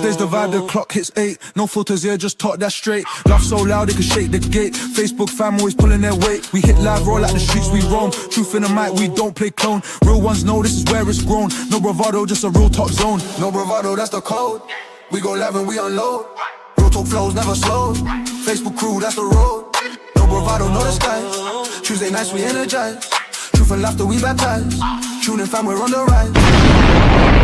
Tuesdays the vibe, the clock hits 8. No filters here, just talk that straight. Laugh so loud, it can shake the gate. Facebook fam always pulling their weight. We hit live, roll out the streets, we roam. Truth in the mic, we don't play clone. Real ones know this is where it's grown. No bravado, just a real top zone. No bravado, that's the code. We go live and we unload. Real talk flows, never slows. Facebook crew, that's the road. No bravado, no disguise. Tuesday nights, we energize. Truth and laughter, we baptize. Tune in fam, we're on the rise.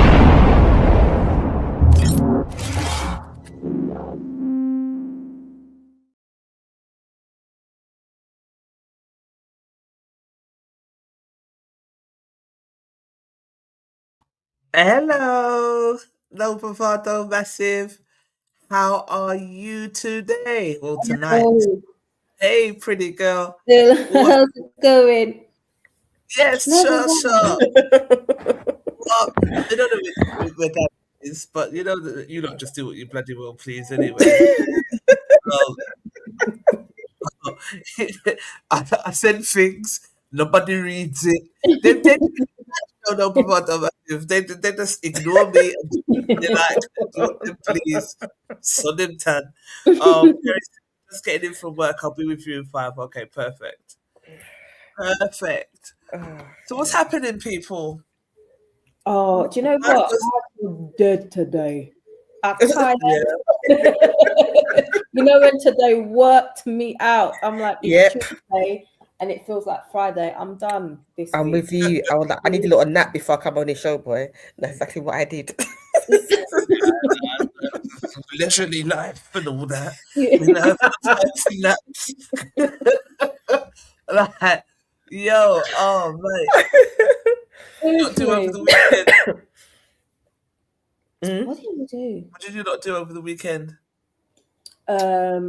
Hello, no bravado massive. How are you today? Well, tonight. Oh, Hey, pretty girl. Bill, What? how's it going? Yes, Never sure. mind. Well, I don't know where that is, but you know that you don't just do what you bloody well please anyway. Um, I send things, nobody reads it. They don't know bravado massive. They just ignore me and they're like, do what them please. So them tan. Just getting in from work. I'll be with you in 5. Okay, perfect. Perfect. So what's happening, people? Oh, do you know Work what? was- I'm dead today. I'm tired. Yeah. You know when today worked me out? I'm like, it's Yep. Tuesday and it feels like Friday. I'm done this I'm week. with you. I was like, I need a little nap before I come on this show, boy. That's exactly what I did. Literally life and all that. You know, naps. Like, yo, oh mate. What did you not do over the weekend? What did you do? What did you not do over the weekend? I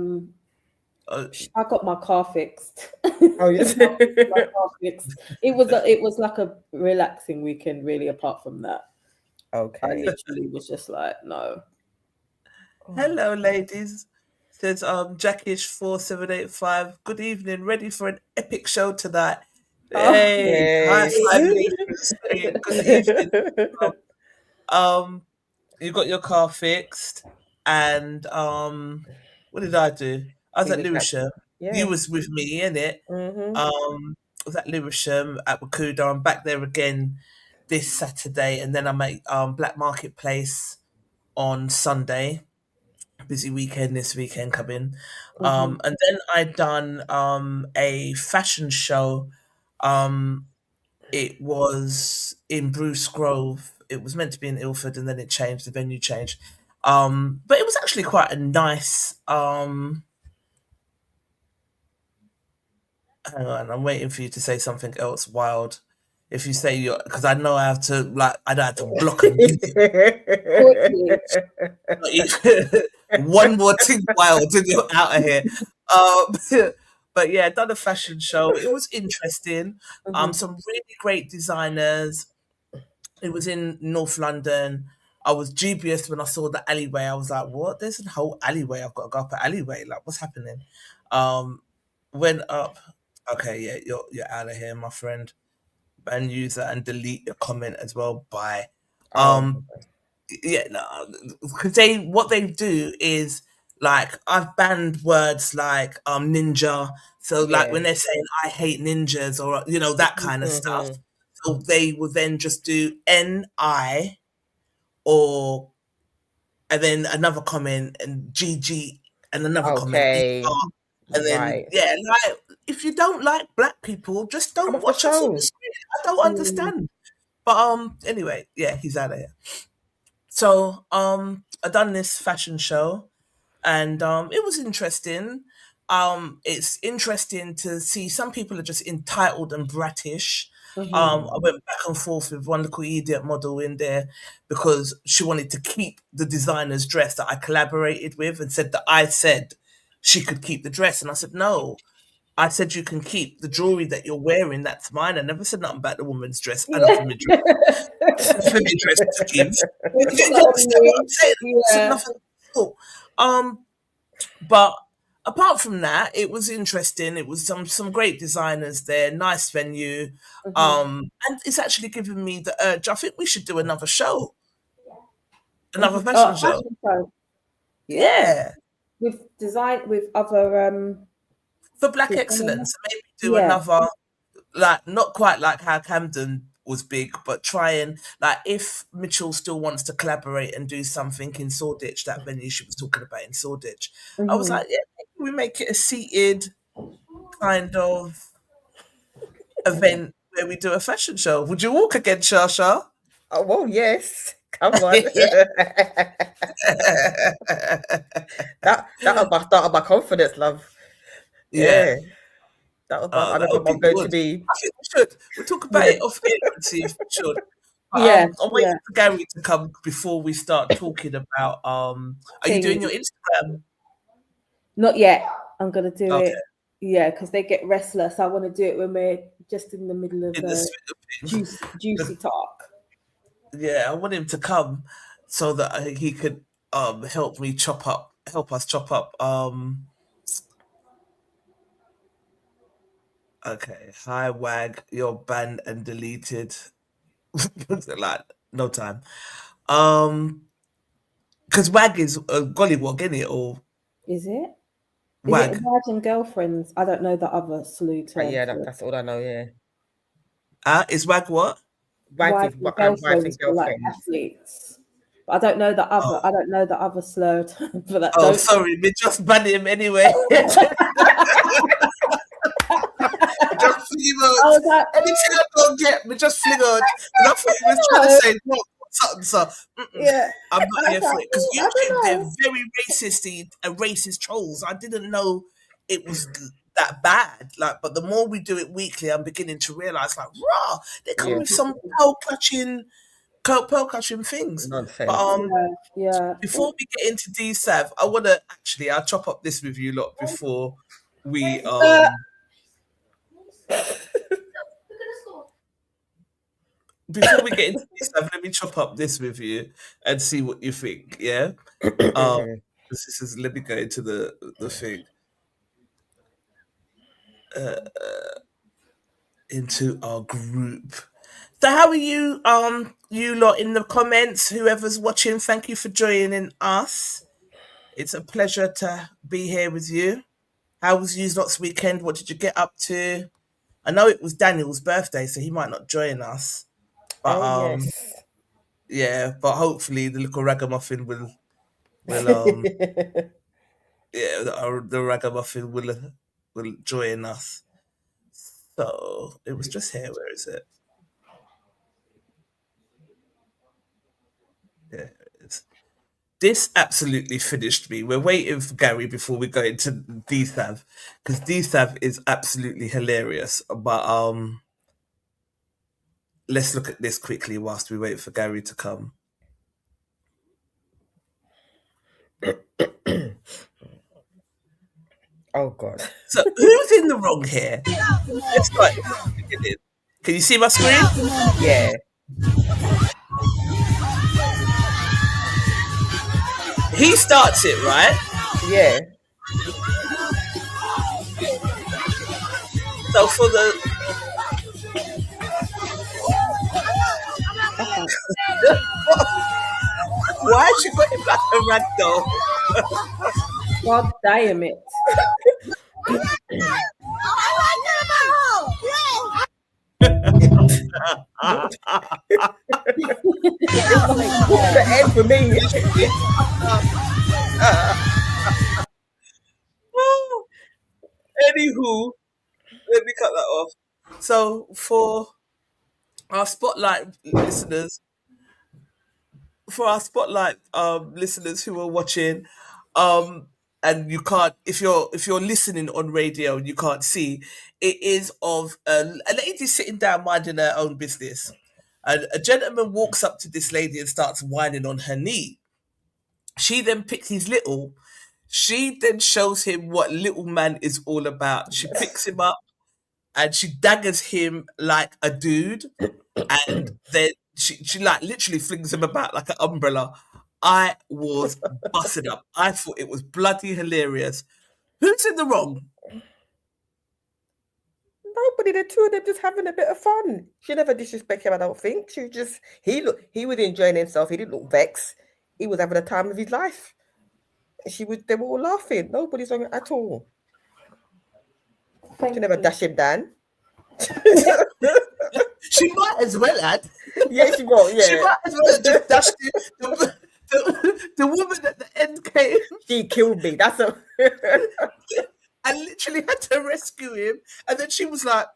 got my car fixed. Oh, yes. My car fixed. It was like a relaxing weekend, really. Apart from that, I Okay. literally was just like, no. Hello, ladies. Says Jackish 4785. Good evening. Ready for an epic show tonight. Hey, high five, ladies. Good evening. You got your car fixed, and what did I do? I was He at was at- Lewisham. Yeah. You was with me, innit? Mhm. I was at Lewisham at Wakuda. I'm back there again this Saturday, and then I'm at Black Marketplace on Sunday. Busy weekend this weekend coming. And then I done a fashion show. It was in Bruce Grove. It was meant to be in Ilford and then it changed, the venue changed. But it was actually quite a nice hang on, I'm waiting for you to say something else wild. If you say you're, because I know I have to, like, I don't have to block a one more thing wild and you're out of here. But yeah, done a fashion show. It was interesting. Some really great designers. It was in North London. I was dubious when I saw the alleyway. I was like, what? There's a whole alleyway. I've got to go up an alleyway. Like, what's happening? Went up. Okay, yeah, you're out of here, my friend. Ban user and delete your comment as well. Bye. Yeah, no, because what they do is like I've banned words like ninja. So like when they're saying I hate ninjas or you know that kind of stuff. So they will then just do NI or and then another comment and GG and another comment Okay. and then Right. yeah, like if you don't like black people, just Come don't off the watch us on show. the screen. I don't understand. But anyway, yeah, he's out of here. So I done this fashion show and it was interesting. It's interesting to see some people are just entitled and brattish. I went back and forth with one little idiot model in there because she wanted to keep the designer's dress that I collaborated with and said that I said she could keep the dress. And I said, no, I said you can keep the jewelry that you're wearing. That's mine. I never said nothing about the woman's dress. I know for me dress. For me dress to give. You understand what I'm saying? I said nothing at all. But apart from that, it was interesting. It was some great designers there, nice venue. And it's actually given me the urge. I think we should do another show. Another fashion show. Fashion show. Yeah. With design, with other For Black designers. Excellence, maybe do Yeah. another, like, not quite like how Camden was big, but try and, like, if Mitchell still wants to collaborate and do something in Shoreditch, that venue she was talking about in Shoreditch, I was like, yeah, maybe we make it a seated kind of event where we do a fashion show. Would you walk again, Shasha? Oh, well, yes. Come on. That'll start of my confidence, love. Yeah. That'll I that don't would know be I'm going good. to be. I think we should. We'll talk about it off air and see if we should. Yeah, I'm waiting for Gary to come before we start talking about. Are you doing your Instagram? Not yet. I'm gonna do Okay. it. Yeah, because they get restless. I want to do it when we're just in the middle of In the swing of things. juicy talk. Yeah, I want him to come so that he could help us chop up. Okay, hi Wag, you're banned and deleted. Like no time. Because Wag is gollywog, isn't it? Or Is it? Is Wag. it Imagine Girlfriends? I don't know the other slew term. Yeah, that's all I know. Yeah. Is Wag what? Wives and girlfriends for like girlfriends. athletes. But I don't know the other. I don't know the other slur term for that. Oh, sorry, we just ban him anyway. Just fling out. like, Anything I don't get, we just fling out. And I thought he was trying to say, no, something, so. yeah. I'm not here for it. Because I don't YouTube, they're know. very racist trolls. I didn't know it was that bad. Like, but the more we do it weekly, I'm beginning to realise, like, rah, they come with some pearl clutching things. Nonsense. But Yeah. before we get into DSavv, I want to actually, I'll chop up this with you lot before we before we get into DSavv, let me chop up this with you and see what you think. Yeah. This is, let me go into the thing. Into our group. So how are you? You lot in the comments, whoever's watching, thank you for joining us. It's a pleasure to be here with you. How was you lot's weekend? What did you get up to? I know it was Daniel's birthday, so he might not join us. But yes. yeah, but hopefully the little ragamuffin will yeah, the ragamuffin will join us. So it was just here. Where is it? Yeah, it is. This absolutely finished me. We're waiting for Gary before we go into DSavv, because DSavv is absolutely hilarious. But let's look at this quickly whilst we wait for Gary to come. Oh God. So who's in the wrong here? Let's start at the beginning. Can you see my screen? Yeah. He starts it, right? Yeah. So for the why is she got him like a ragdoll? God damn it. The end for me. Anywho, let me cut that off. So for our spotlight listeners, who are watching, and you can't, if you're listening on radio and you can't see, it is of a lady sitting down minding her own business, and a gentleman walks up to this lady and starts whining on her knee. She then picks his little. She then shows him what little man is all about. She picks him up and she daggers him like a dude, and then she like literally flings him about like an umbrella. I was busted up. I thought it was bloody hilarious. Who's in the wrong? Nobody. The two of them just having a bit of fun. She never disrespect him. I don't think. He was enjoying himself. He didn't look vexed. he was having a time of his life. They were all laughing. Nobody's wrong at all. Thank She never you. dash him down. She might as well add. Yeah, she will. She Yeah, might as well have just dashed the woman at the end came she killed me. That's a. and literally had to rescue him. And then she was like,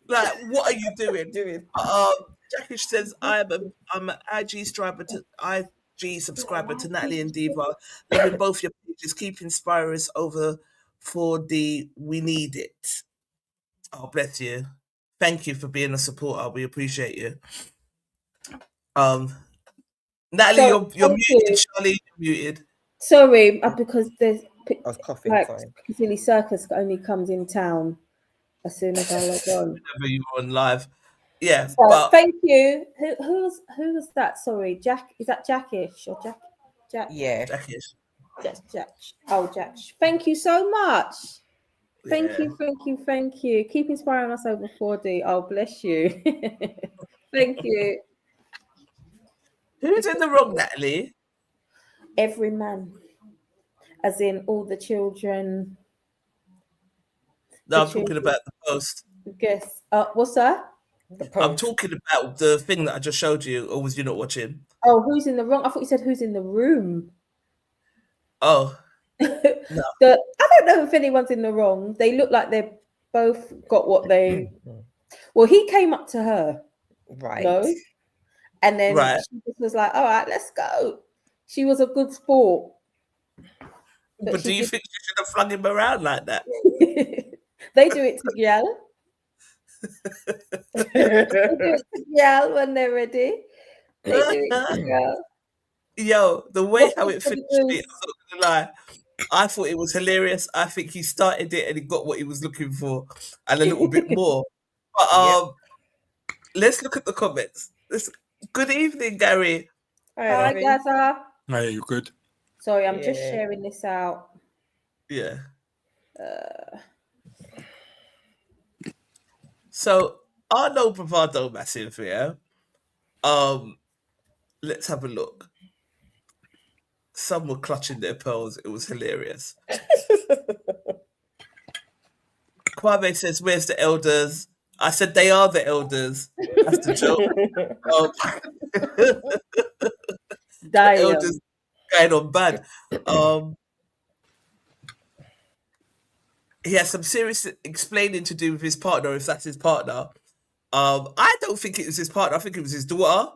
what are you doing? Jackie says, I'm an IG subscriber to Natalie and Diva. Loving both your pages. Keep inspiring us over for the We Need It. Oh, bless you. Thank you for being a supporter. We appreciate you. Natalie, So, you're thank muted. you. Charlie, you're muted. Sorry, because there's I was coughing. like Sorry. Piccadilly Circus only comes in town as soon as I log on. Whenever you were on live. Yeah, So but thank you. Who was that? Sorry, Jack. Is that Jackish or Jack? Yeah. Jackie. Jack. Oh, Jack. Thank you so much. Thank Yeah. you. Keep inspiring us over 4D. Oh, bless you. Thank you. Who's in the wrong, Natalie? Every man, as in all the children. No, I'm talking about the post. Guess. What's that? I'm talking about the thing that I just showed you, or was you not watching? Oh, who's in the wrong? I thought you said who's in the room. Oh, I don't know if anyone's in the wrong. They look like they've both got what they. Well, he came up to her, Right. no, and then Right. she just was like, "All right, let's go." She was a good sport. but do you think you should have flung him around like that? They do it to yell. They do it to yell when they're ready. They do it to yell. Yo, the way What how was it the finished me, I'm news? not gonna lie. I thought it was hilarious. I think he started it and he got what he was looking for and a little bit more. But let's look at the comments. Good evening, Gary. Hi, Gaza. Hey, you good? Sorry, I'm just Yeah. sharing this out. Yeah. So I know Bravado massive, yeah. Let's have a look. Some were clutching their pearls. It was hilarious. Kwame says, "Where's the elders?" I said, "They are the elders." That's the joke. Damn. Elders going on bad. He has some serious explaining to do with his partner, if that's his partner. I don't think it was his partner. I think it was his daughter.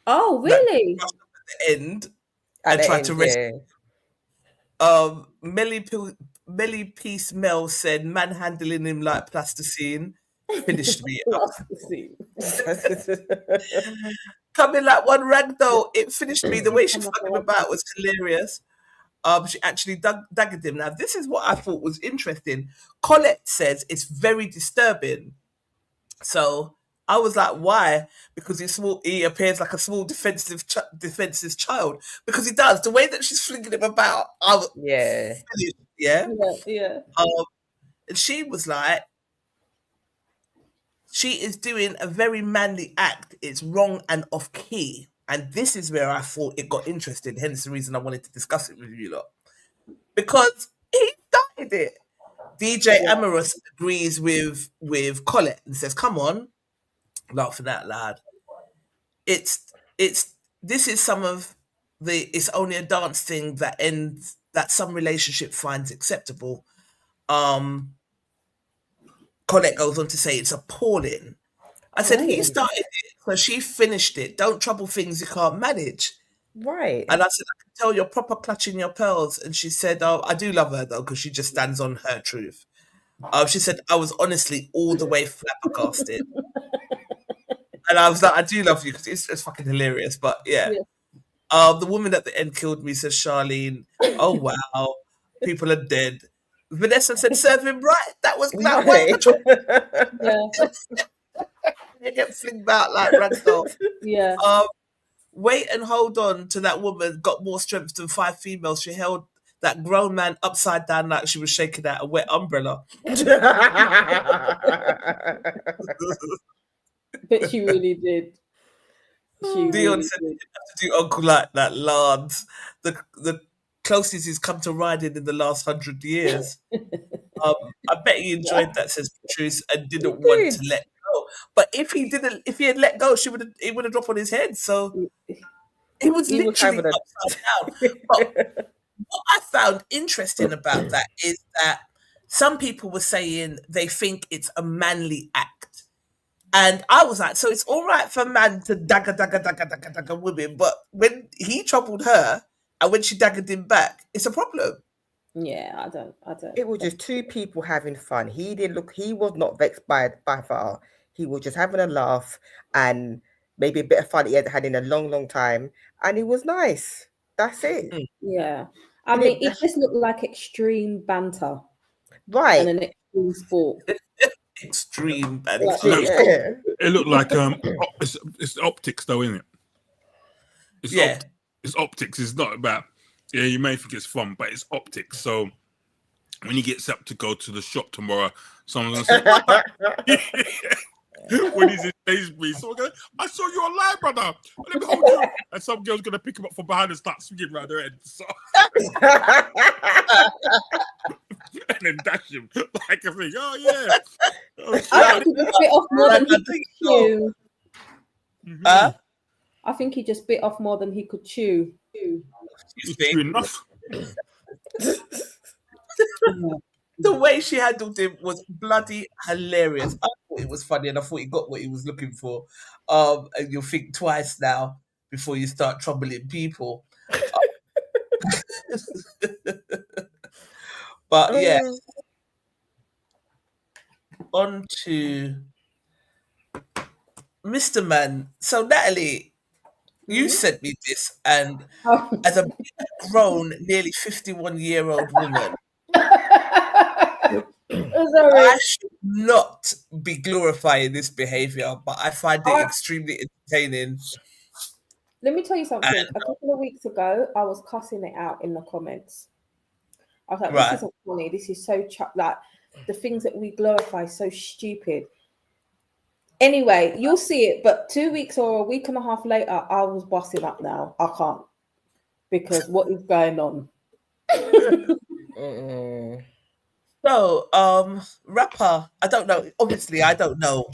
Oh, really? At the end, and tried to rescue. Melly Peace Mel said, "Manhandling him like plasticine finished me up." Coming like one rag though, it finished me. The way she flung him about was hilarious. She actually dagged him. Now, this is what I thought was interesting. Colette says it's very disturbing. So I was like, why? Because he appears like a small defensive child. Because he does. The way that she's flinging him about, Yeah. Yeah. And she was like, she is doing a very manly act. It's wrong and off key. And this is where I thought it got interesting. Hence the reason I wanted to discuss it with you lot. Because he started it. DJ Amorous agrees with Colette and says, "Come on," laughing out loud. It's this is some of the it's only a dance thing that some relationship finds acceptable. Colette goes on to say it's appalling. I said he started it, so she finished it. Don't trouble things you can't manage. Right. And I said, I can tell you're proper clutching your pearls. And she said, "Oh, I do love her though, because she just stands on her truth." She said, "I was honestly all the way flabbergasted." And I was like, "I do love you," because it's fucking hilarious. But yeah. The woman at the end killed me, says Charlene. "Oh wow, people are dead." Vanessa said, "Serve him right." That was like, you get flinged out like ragdoll. Yeah. Wait and hold on to that woman got more strength than 5 females. She held that grown man upside down like she was shaking out a wet umbrella. But she really did. Dion said he didn't have to do Uncle like that, Lance. The closest he's come to riding in the last 100 years. I bet he enjoyed that, says Patrice, and didn't want to let go. But if he had let go, it would have dropped on his head. So he was literally upside down. But what I found interesting about that is that some people were saying they think it's a manly act. And I was like, so it's all right for a man to dagger women, but when he troubled her and when she daggered him back, it's a problem. Yeah, I don't. It was just two people having fun. He was not vexed by far. He was just having a laugh and maybe a bit of fun he had had in a long, long time. And it was nice. That's it. Yeah. I mean, it just looked like extreme banter. Right. And an extreme sport. Extreme banter. It looked like it's optics though, isn't it? It's optics. It's not about you may think it's fun, but it's optics. So when he gets up to go to the shop tomorrow, someone's gonna say, when he's in Sainsbury's, someone's gonna, I saw you online, brother. Let me hold you. And some girl's gonna pick him up from behind and start swinging around her head. So and then dash him like a thing. Oh yeah. I think he just bit off more than he could chew. I think he just bit off more than he could chew. He's chewing enough. The way she handled him was bloody hilarious. I thought it was funny and I thought he got what he was looking for. And you'll think twice now before you start troubling people. But yeah. On to Mr. Man. So Natalie, you sent me this, and as a grown, nearly 51-year-old woman, I should not be glorifying this behavior, but I find it extremely entertaining. Let me tell you something. A couple of weeks ago, I was cussing it out in the comments. I was like, this isn't funny. This is so like the things that we glorify so stupid. Anyway, you'll see it, but 2 weeks or a week and a half later, I was bossing up now. I can't, because what is going on? So, rapper, I don't know. Obviously, I don't know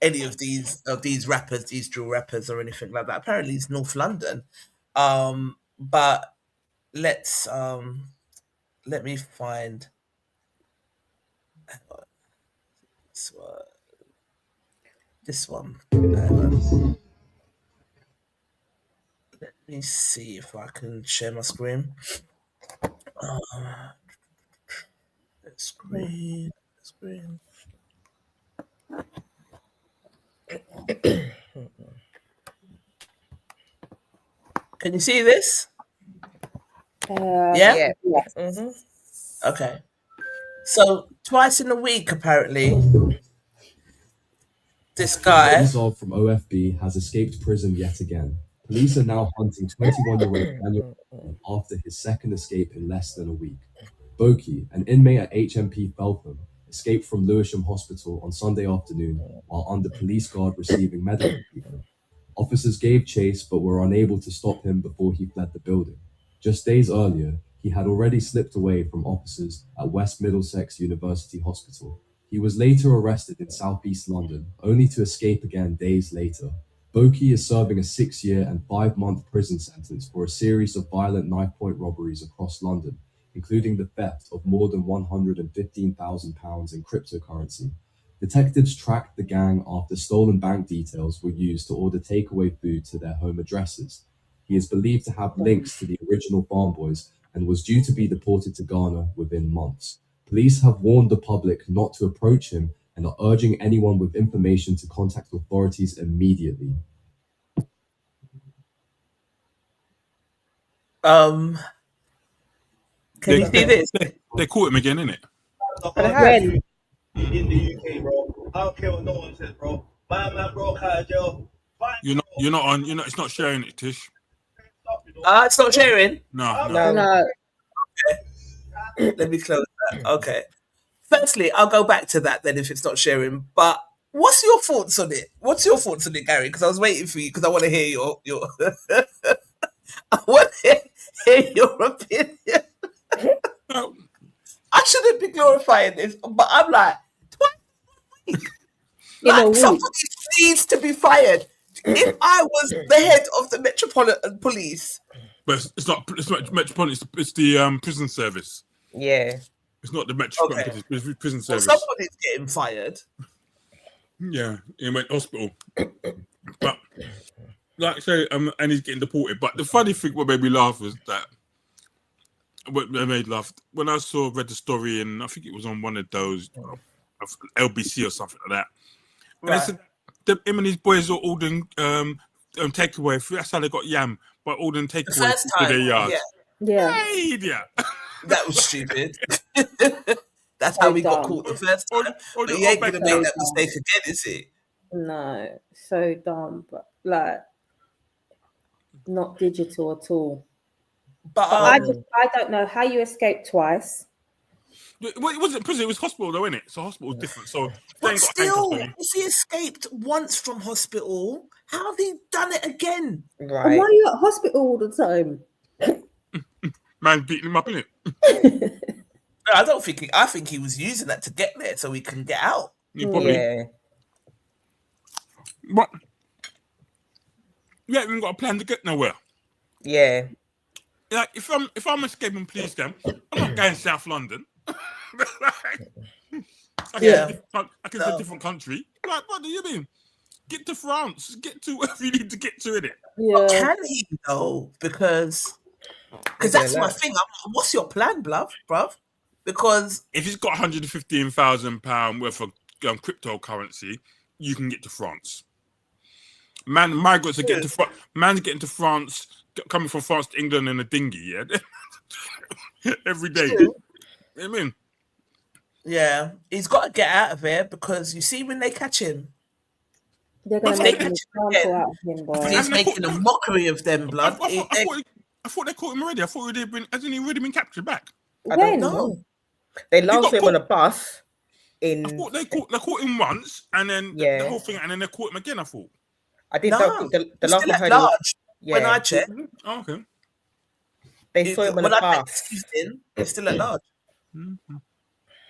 any of these rappers, these drill rappers or anything like that. Apparently, it's North London. But let me find this one. Let me see if I can share my screen. Screen. Can you see this? Yeah. Mm-hmm. Okay. So twice in a week, apparently, this guy DSavv from OFB has escaped prison yet again. Police are now hunting 21-year-old Daniel after his second escape in less than a week. Boki, an inmate at HMP Feltham, escaped from Lewisham Hospital on Sunday afternoon while under police guard receiving medical treatment. Officers gave chase but were unable to stop him before he fled the building. Just days earlier, he had already slipped away from officers at West Middlesex University Hospital. He was later arrested in southeast London, only to escape again days later. Boki is serving a 6-year and 5-month prison sentence for a series of violent knife-point robberies across London, including the theft of more than £115,000 in cryptocurrency. Detectives tracked the gang after stolen bank details were used to order takeaway food to their home addresses. He is believed to have links to the original Farm Boys and was due to be deported to Ghana within months. Police have warned the public not to approach him and are urging anyone with information to contact authorities immediately. Can you see this? They caught him again, innit? When? In the UK, bro. I don't care what no one says, bro. My man broke out of jail. You're not on. It's not sharing it, Tish. It's not sharing. No. Okay. Let me close that. Okay. Firstly, I'll go back to that then if it's not sharing. But What's your thoughts on it? What's your thoughts on it, Gary? Because I was waiting for you because I want to hear your I want to hear your opinion. I shouldn't be glorifying this, but I'm like, like somebody needs to be fired. If I was the head of the Metropolitan Police, but it's not Metropolitan. It's the prison service. Yeah, it's not the Metropolitan Police. It's the prison service. Well, somebody's getting fired. Yeah, he went to hospital, but like I say, and he's getting deported. But the funny thing, what made me laugh was that what made me laugh when I read the story, and I think it was on one of those LBC or something like that. And they said him and his boys are ordering takeaway. That's how they got yam, by ordering takeaway to their yards. Yeah. Hey, idiot. That was stupid. That's how we got caught the first time. But he ain't gonna make that mistake again, is he? No, so dumb, but like not digital at all. But I don't know how you escaped twice. Well, it wasn't prison; it was hospital, though, innit? So hospital was different. So, but still, if he escaped once from hospital, how have he done it again? Right. And why are you at hospital all the time? Man beating him up, innit? I don't think. I think he was using that to get there so he can get out. Yeah. But you haven't got a plan to get nowhere. Yeah. Like if I'm escaping police scam, I'm not going to South London. I can a different country. Like, what do you mean? Get to France. Get to wherever you need to get to, innit? Yeah. But can he though? Because that's my thing. What's your plan, bruv? Because if he's got £115,000 worth of cryptocurrency, you can get to France. Migrants are getting to France. Man's getting to France, coming from France to England in a dinghy, yeah, every day. You know what I mean? Yeah, he's got to get out of here because you see when they catch him, they're going to make an example out of him, boy. He's making a mockery of them, blood. I thought they caught him already. I thought hasn't he already been captured back? I don't know. They launched him on a bus. I thought they caught him once, and then the whole thing, and then they caught him again. I thought. I didn't know the last I heard was, when I checked. Oh, okay. They saw him on a bus. He's still at large. Mm-hmm.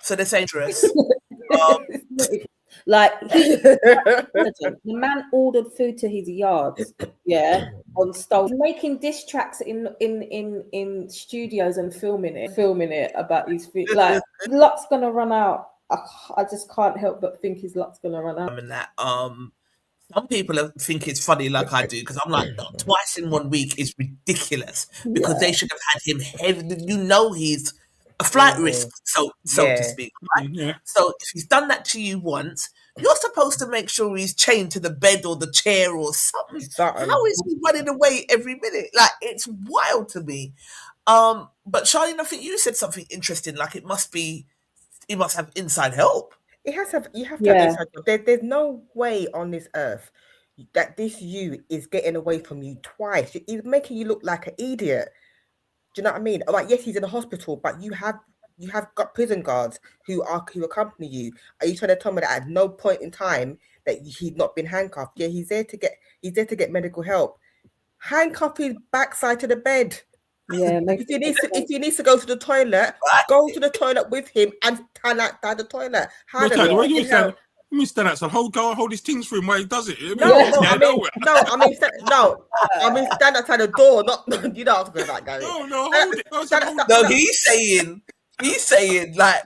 So they're dangerous. Like the man ordered food to his yards, on stove, making diss tracks in studios and filming it about his food. Like luck's gonna run out. I just can't help but think his luck's gonna run out. And that some people think it's funny like I do because I'm like twice in 1 week is ridiculous because they should have had him heavy. You know he's a flight risk, so to speak, right? Yeah. So if he's done that to you once, you're supposed to make sure he's chained to the bed or the chair or something. How is he running away every minute? Like, it's wild to me. But Charlene, I think you said something interesting. Like, he must have inside help. You have to have inside help. There's no way on this earth that this you is getting away from you twice. He's making you look like an idiot. Do you know what I mean? Like, yes, he's in a hospital, but you have got prison guards who accompany you. Are you trying to tell me that at no point in time that he's not been handcuffed? Yeah, he's there to get medical help. Handcuff his backside to the bed. Yeah, if he needs to go to the toilet, go to the toilet with him and stand outside the toilet. Let me stand outside. Hold his things for him while he does it. I mean, stand outside the door. Not you don't have to go that guy. No, hold it. No, he's saying like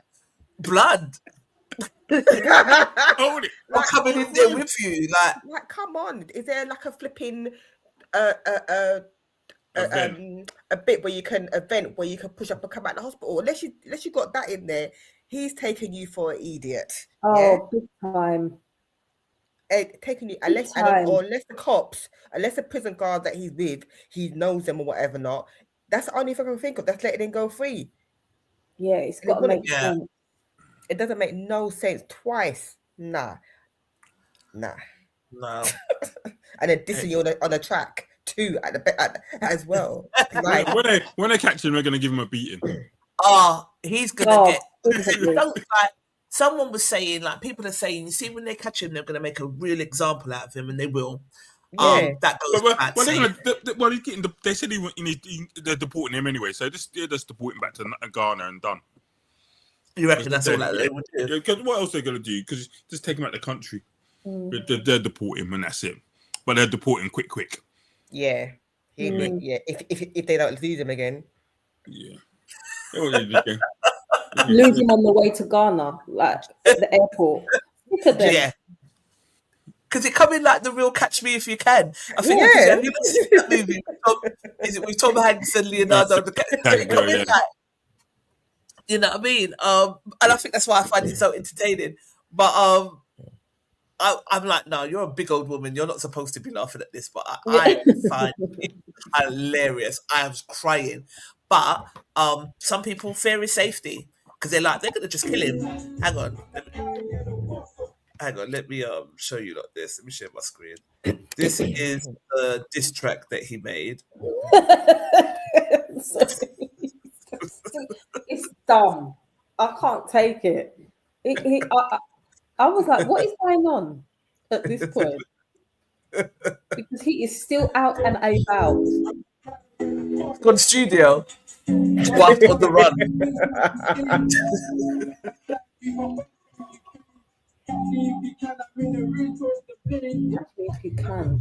blood. Hold it. I'm coming in there with you. Like, come on. Is there like a flipping a bit where you can push up and come out of the hospital? Unless you got that in there. He's taking you for an idiot. Oh, big time. Taking you unless the prison guard that he's with, he knows them or whatever not. That's the only thing I can think of. That's letting him go free. Yeah, it's got to make sense. It doesn't make no sense twice. Nah. No. And then dissing you on the track too as well. Like, when they catch him, they're gonna give him a beating. He's gonna get. someone was saying, like, people are saying, you see, when they catch him, they're going to make a real example out of him, and they will. Yeah. That goes back. He's getting. They said they're deporting him anyway, so just deport him back to Ghana and done. You reckon that's all that they would do? Because what else are they going to do? Because just take him out of the country. They're deporting him and that's it. But they're deporting quick. Yeah. Yeah. If they don't lose him again. Yeah. Lose him on the way to Ghana, like at the airport. Look at them. Yeah. Because it come in like the real Catch Me If You Can. I think have you seen that movie? With Tom Hanks and Leonardo DiCaprio. You know what I mean? And I think that's why I find it so entertaining. But I'm like, no, you're a big old woman. You're not supposed to be laughing at this. But I find it hilarious. I was crying. But some people fear his safety because they're going to just kill him. Hang on, let me show you like this. Let me share my screen. This is the diss track that he made. It's dumb. I can't take it. I was like, what is going on at this point? Because he is still out and about. He's gone studio. Whilst on the run. If you can.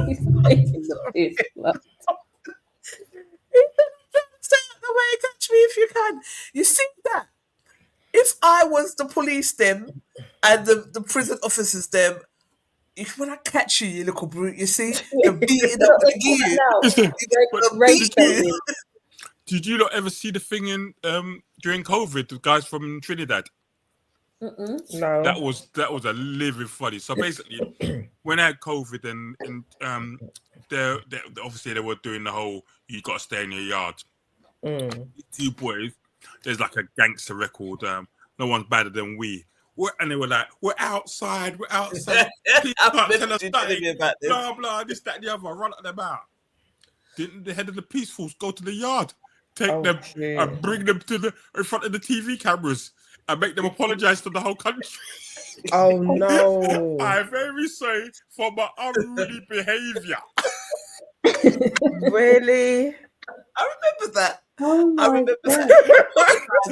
He's making the piss. Stay out the way, Catch Me If You Can. You see that? If I was the police them and the prison officers them, when I catch you, you little brute, you see, they're beating up you. Did you not ever see the thing in during COVID? The guys from Trinidad. No, that was a living funny. So basically, when I had COVID and they obviously they were doing the whole you got to stay in your yard. Two boys, there's like a gangster record. No one's badder than we. And they were like, we're outside. Please can't tell us nothing. Blah blah. This that and the other. Run at them out. Didn't the head of the peace force go to the yard, take them and bring them to in front of the TV cameras and make them apologize to the whole country? Oh no! I'm very sorry for my unruly behavior. Really? I remember that. Oh I remember that.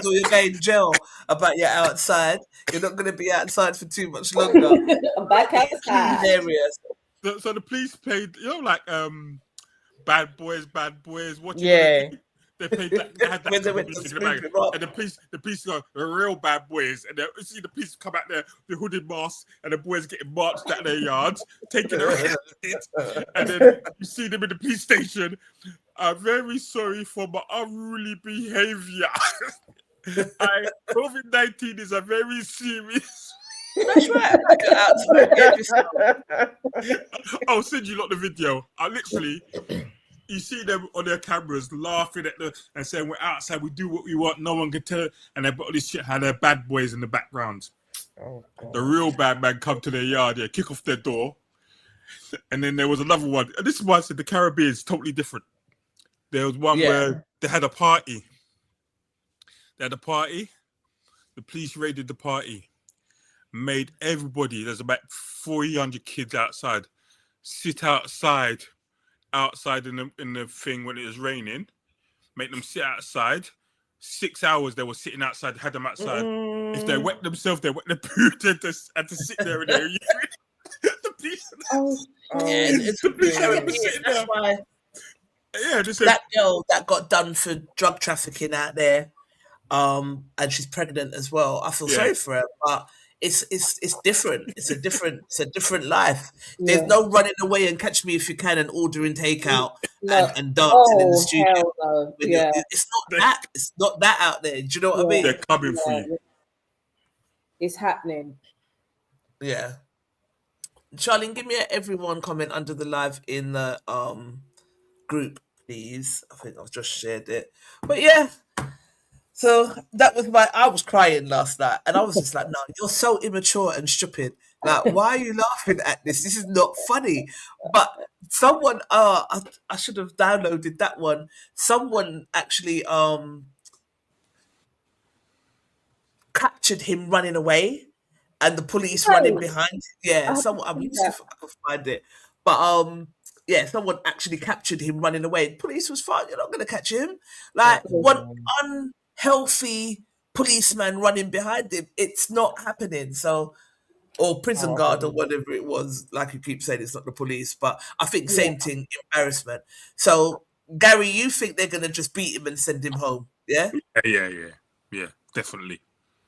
You're going to jail about you're outside. You're not going to be outside for too much longer. I'm back outside. Hilarious. So the police played, like Bad Boys. Watching they played that. They had that When they went to music in sweep the him back. up. And the police go, the real bad boys. And you see the police come out there, the hooded masks, and the boys getting marched out their yards, taking around it. And then you see them in the police station. I'm very sorry for my unruly behavior. COVID-19 is a very serious. That's right. I'll send you the video. I literally, you see them on their cameras laughing at and saying we're outside, we do what we want, no one can tell. And they've got all this shit how they're bad boys in the background. Oh, the real bad man come to their yard, kick off their door. And then there was another one. And this is why I said the Caribbean is totally different. There was one where they had a party. The police raided the party, made everybody, there's about 400 kids outside, sit outside in the thing when it was raining, make them sit outside. 6 hours they were sitting outside, had them outside. If they wet themselves, they wet their poo, they just had to sit there in there. The police. That's why. That girl that got done for drug trafficking out there, and she's pregnant as well. I feel sorry for her, but it's different. It's a different life. There's no running away and Catch Me If You Can and ordering takeout and dancing in the studio. No. It's not that. It's not that out there. Do you know what I mean? They're coming for you. It's happening. Yeah. Charlene, give me an everyone comment under the live in the group, please. I think I've just shared it. But yeah, So that was I was crying last night, and I was just like, "No, you're so immature and stupid. Like, why are you laughing at this? This is not funny." But someone, I should have downloaded that one. Someone actually captured him running away, and the police running No, behind. Yeah, I have to someone. I'm see gonna see that. if I can find it. But yeah, someone actually captured him running away. Police was fine. You're not gonna catch him. Like one unhealthy policeman running behind him. It's not happening. So or prison guard or whatever it was. Like you keep saying, it's not the police, but I think Yeah. same thing. Embarrassment. So Gary, you think they're gonna just beat him and send him home? Yeah. Yeah, definitely.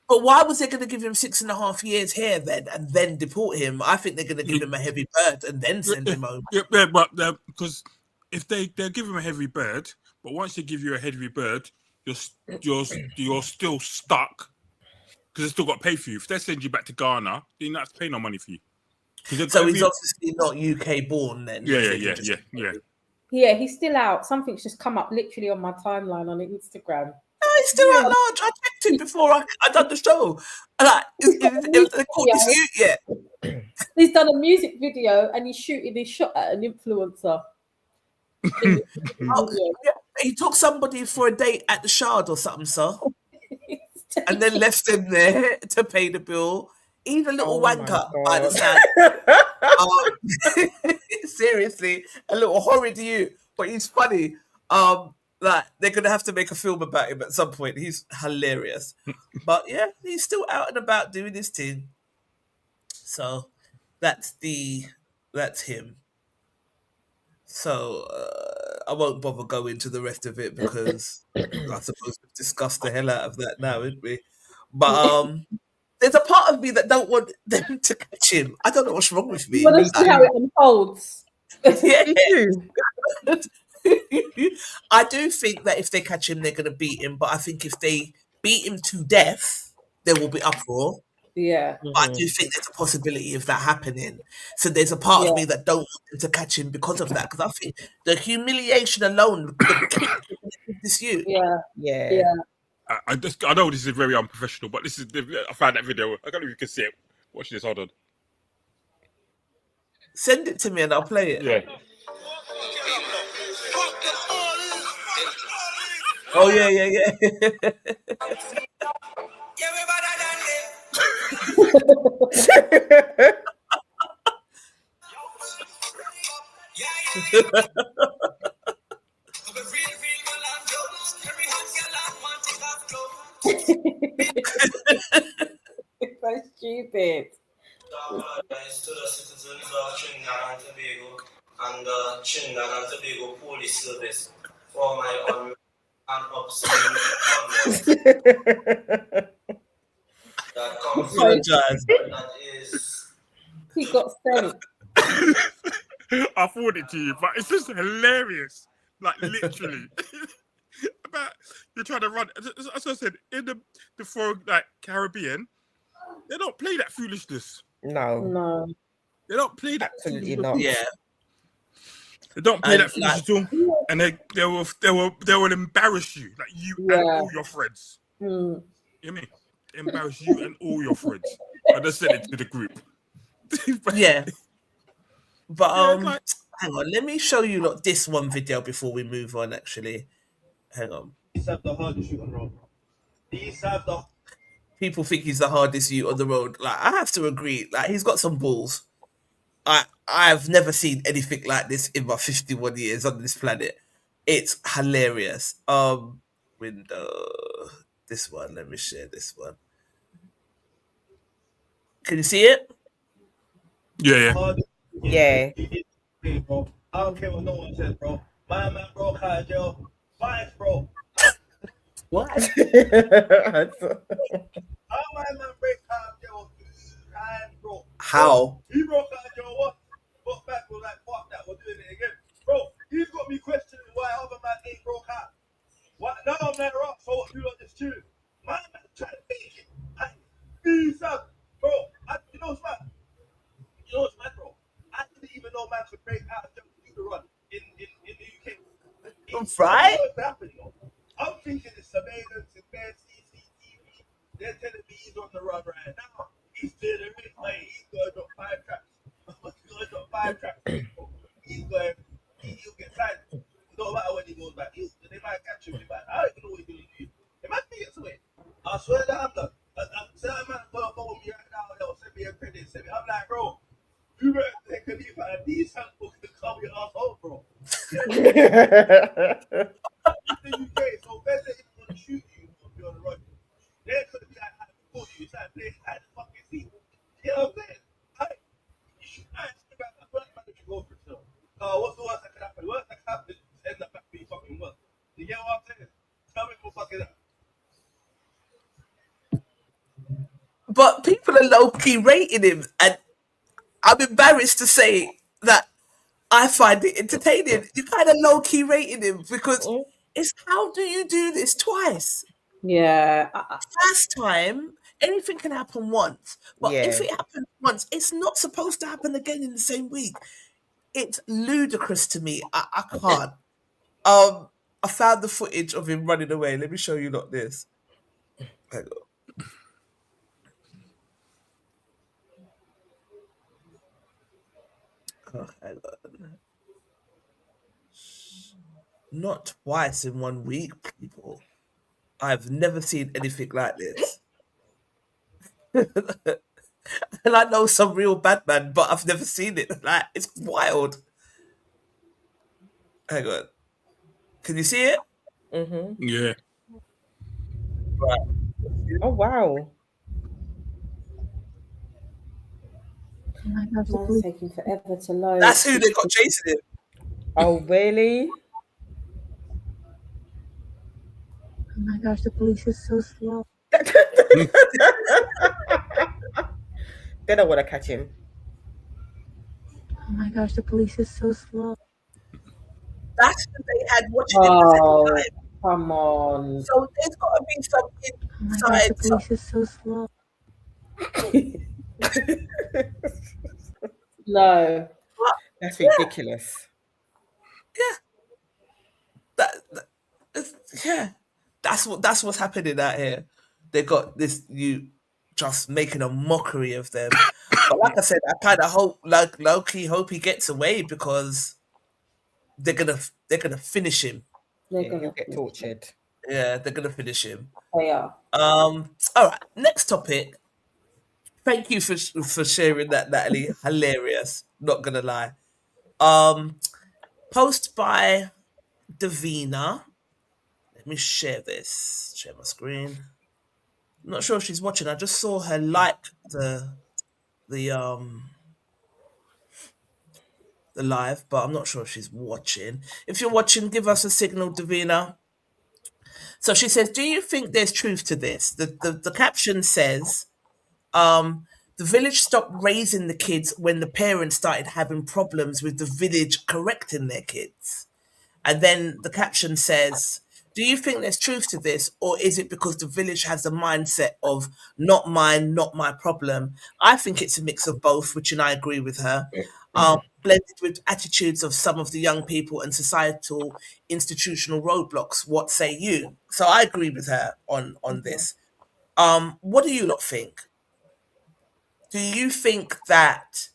But why was they going to give him 6.5 years here then and then deport him? I think they're going to give him a heavy bird and then send him home. Yeah, but because if they'll give him a heavy bird, but once they give you a heavy bird, you're still stuck because they still got to pay for you. If they send you back to Ghana, you don't have to pay no money for you. So he's obviously not UK born then. Yeah. He's still out. Something's just come up literally on my timeline on Instagram. He's still at large. I checked it before I done the show. Like, if they caught this youth yet. He's done a music video and he's shooting his shot at an influencer. He took somebody for a date at the Shard or something, sir. And then left him there to pay the bill. He's a little wanker by the side. Seriously, a little horrid you, but he's funny. Like they're gonna have to make a film about him at some point. He's hilarious, but yeah, he's still out and about doing his thing. So that's him. So I won't bother going into the rest of it because I suppose we've discussed the hell out of that now, isn't we? But there's a part of me that don't want them to catch him. I don't know what's wrong with me. You want to see how it unfolds. Yeah. I do think that if they catch him, they're going to beat him. But I think if they beat him to death, there will be uproar. Yeah. But I do think there's a possibility of that happening. So there's a part of me that don't want them to catch him because of that. Because I think the humiliation alone this you. Yeah. I know this is very unprofessional, but I found that video. I don't know if you can see it. Watch this. Hold on. Send it to me and I'll play it. Yeah. Oh yeah. It's so stupid. To the citizens of Trinidad and Tobago and the Trinidad and Tobago Police Service for my honor and obscene that comes that is. He got sent. I forwarded it to you, but it's just hilarious. Like literally. About you're trying to run. As I said, in the foreign Caribbean, they don't play that foolishness. No. They don't play that. Absolutely not. Yeah. They don't play that foolishness at all. And they will embarrass you, like you and all your friends. You know what I mean? Embarrass you and all your friends. I just sent it to the group. But hang on, let me show you this one video before we move on. Actually, hang on. DSavv the hardest shoot on the road. DSavv the. People think he's the hardest youth on the road. Like I have to agree. Like he's got some balls. I've never seen anything like this in my 51 years on this planet. It's hilarious. Window. This one. Let me share this one. Can you see it? Yeah. Yeah. Bro. I don't care what no one says, bro. My man broke out of jail. Twice, bro. What? How my man break out of jail twice, bro? How? He broke out of jail once. Got back, was like, fuck that, we're doing it again. Bro, he's got me questioning why other man ain't broke out. What? Now I'm like, rock, so what do on this tune? My man trying to make it. DSavv, bro. You know what's mad? Bro? I didn't even know man could break out of jail to do the run in the UK. Right? What's happening? I'm thinking it's surveillance, it's he's on the run right now. He's doing it. Like, he's going to drop 5 traps. He's going to drop 5 traps. He'll get signed. No matter when he goes back, they might catch him. I don't even know what he's going to do. It might be gets away. I swear to God, say that man gonna phone me right now. They'll send me a credit. I'm like, bro, you better take a leave at a decent book to cover your ass home, bro. In the UK, so better if you're gonna shoot you or be on the run. They're gonna be like, how to pull you. It's like play hide the fucking seat. You know what I'm saying? You should actually back that first man that you go for it. What's the worst that can happen? The worst that can happen is end up back being fucking worse. You get what I'm saying? Tell me for fucking that. But people are low key rating him, and I'm embarrassed to say that I find it entertaining. You kind of low key rating him because it's how do you do this twice? Yeah. First time, anything can happen once, but if it happens once, it's not supposed to happen again in the same week. It's ludicrous to me. I can't. I found the footage of him running away. Let me show you lot this. Hang on. Oh, hang on. Not twice in 1 week, people. I've never seen anything like this. And I know some real bad man, but I've never seen it. Like, it's wild. Hang on. Can you see it? Yeah. Right. Oh wow. Oh my gosh, it's taking forever to load. That's who they got chasing him. Oh really? Oh my gosh, the police is so slow. They don't want to catch him. Oh my gosh, the police is so slow. That's who they had watching him the second time. Come on. So there's got to be some inside. The police is so slow. No. That's ridiculous. Yeah. That's what's happening out here. They got this you just making a mockery of them. But like I said, I kind of hope, like low-key hope he gets away because they're gonna finish him. He'll get tortured. Yeah, they're gonna finish him. They are. All right, next topic. Thank you for sharing that, Natalie. Hilarious. Not gonna lie. Post by Davina. Let me share this. Share my screen. I'm not sure if she's watching. I just saw her like the live, but I'm not sure if she's watching. If you're watching, give us a signal, Davina. So she says, do you think there's truth to this? The caption says, the village stopped raising the kids when the parents started having problems with the village correcting their kids. And then the caption says, do you think there's truth to this, or is it because the village has a mindset of not mine, not my problem? I think it's a mix of both, which and I agree with her. Blended with attitudes of some of the young people and societal institutional roadblocks. What say you? So I agree with her on this. What do you lot think? Do you think that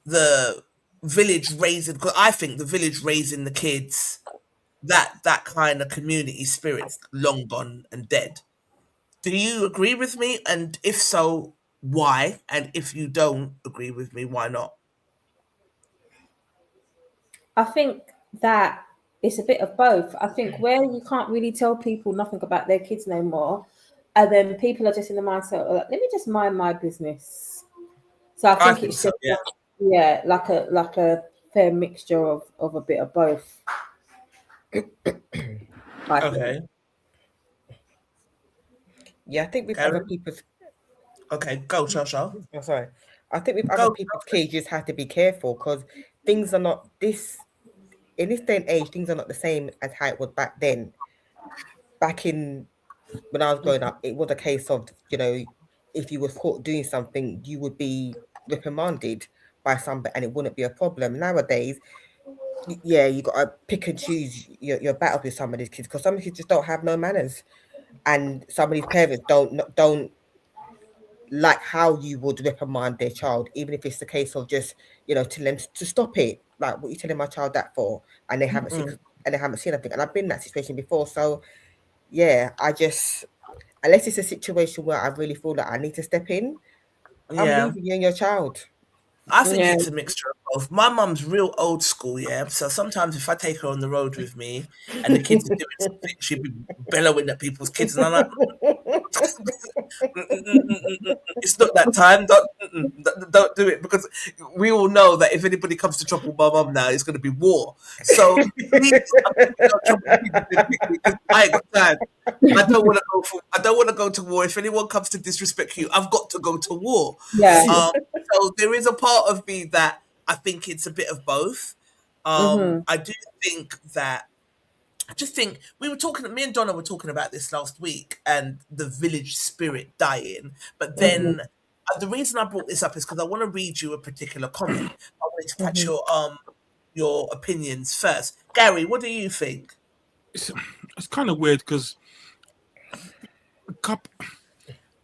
the village raising, because I think the village raising the kids, that kind of community spirit's long gone and dead. Do you agree with me? And if so, why? And if you don't agree with me, why not? I think that it's a bit of both. I think where you can't really tell people nothing about their kids no more, and then people are just in the mindset of like, let me just mind my business. So I think it's just like a fair mixture of a bit of both. Okay. Yeah, I think with other people's. Okay, go, Shasha. Oh, sorry. I think with other people's kids, you just have to be careful because things are not this. In this day and age, things are not the same as how it was back then. Back in when I was growing up, it was a case of, if you were caught doing something, you would be reprimanded by somebody and it wouldn't be a problem. Nowadays, you got to pick and choose your battles with some of these kids because some kids just don't have no manners, and some of these parents don't like how you would reprimand their child, even if it's the case of just, you know, telling them to stop it. Like, what are you telling my child that for? And they haven't seen anything. And I've been in that situation before. So yeah, I just, unless it's a situation where I really feel that I need to step in, I'm leaving you and your child. I think it's a mixture of both. My mum's real old school, yeah. So sometimes if I take her on the road with me and the kids are doing something, she'd be bellowing at people's kids, and I'm like, it's not that time. Don't do it, because we all know that if anybody comes to trouble my mum now, it's going to be war. So please, don't trouble people because I ain't got time. I don't want to go to war. If anyone comes to disrespect you, I've got to go to war. Yeah. So there is a part of me that I think it's a bit of both. I do think that. I just think me and Donna were talking about this last week, and the village spirit dying. But then the reason I brought this up is because I want to read you a particular comment. I wanted to catch your opinions first. Gary, what do you think? It's kind of weird because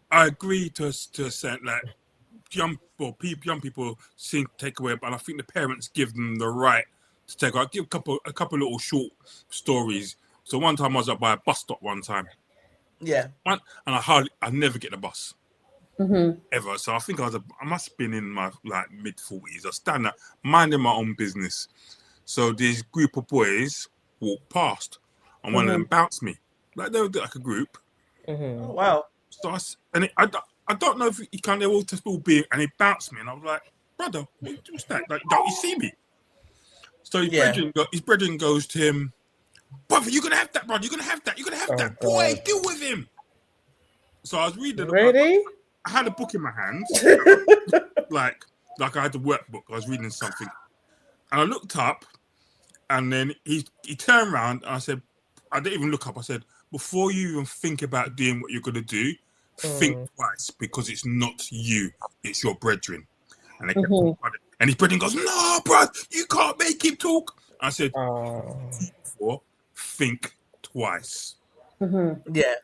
I agree to a extent that young people seem to take away, but I think the parents give them the right to take away. I'll give a couple little short stories. So one time I was up by a bus stop one time. Yeah. And I never get the bus. Ever. So I think I must have been in my like mid-40s. I was standing there minding my own business. So this group of boys walked past, and one of them bounced me. Like they were like a group. Oh, wow. So I don't know if he can. They're all just all being, and he bounced me, and I was like, "Brother, what's that? Like, don't you see me?" So his brethren goes to him, "Brother, you're gonna have that, brother. You're gonna have that. You're gonna have that. Boy, deal with him." So I was reading. Really? I had a book in my hands, like I had the workbook. I was reading something, and I looked up, and then he turned around, and I said, I didn't even look up. I said, "Before you even think about doing what you're gonna do, think twice, because it's not you, it's your brethren." And they kept and his brethren goes, "No, bro, you can't make him talk." I said, think twice. Yeah.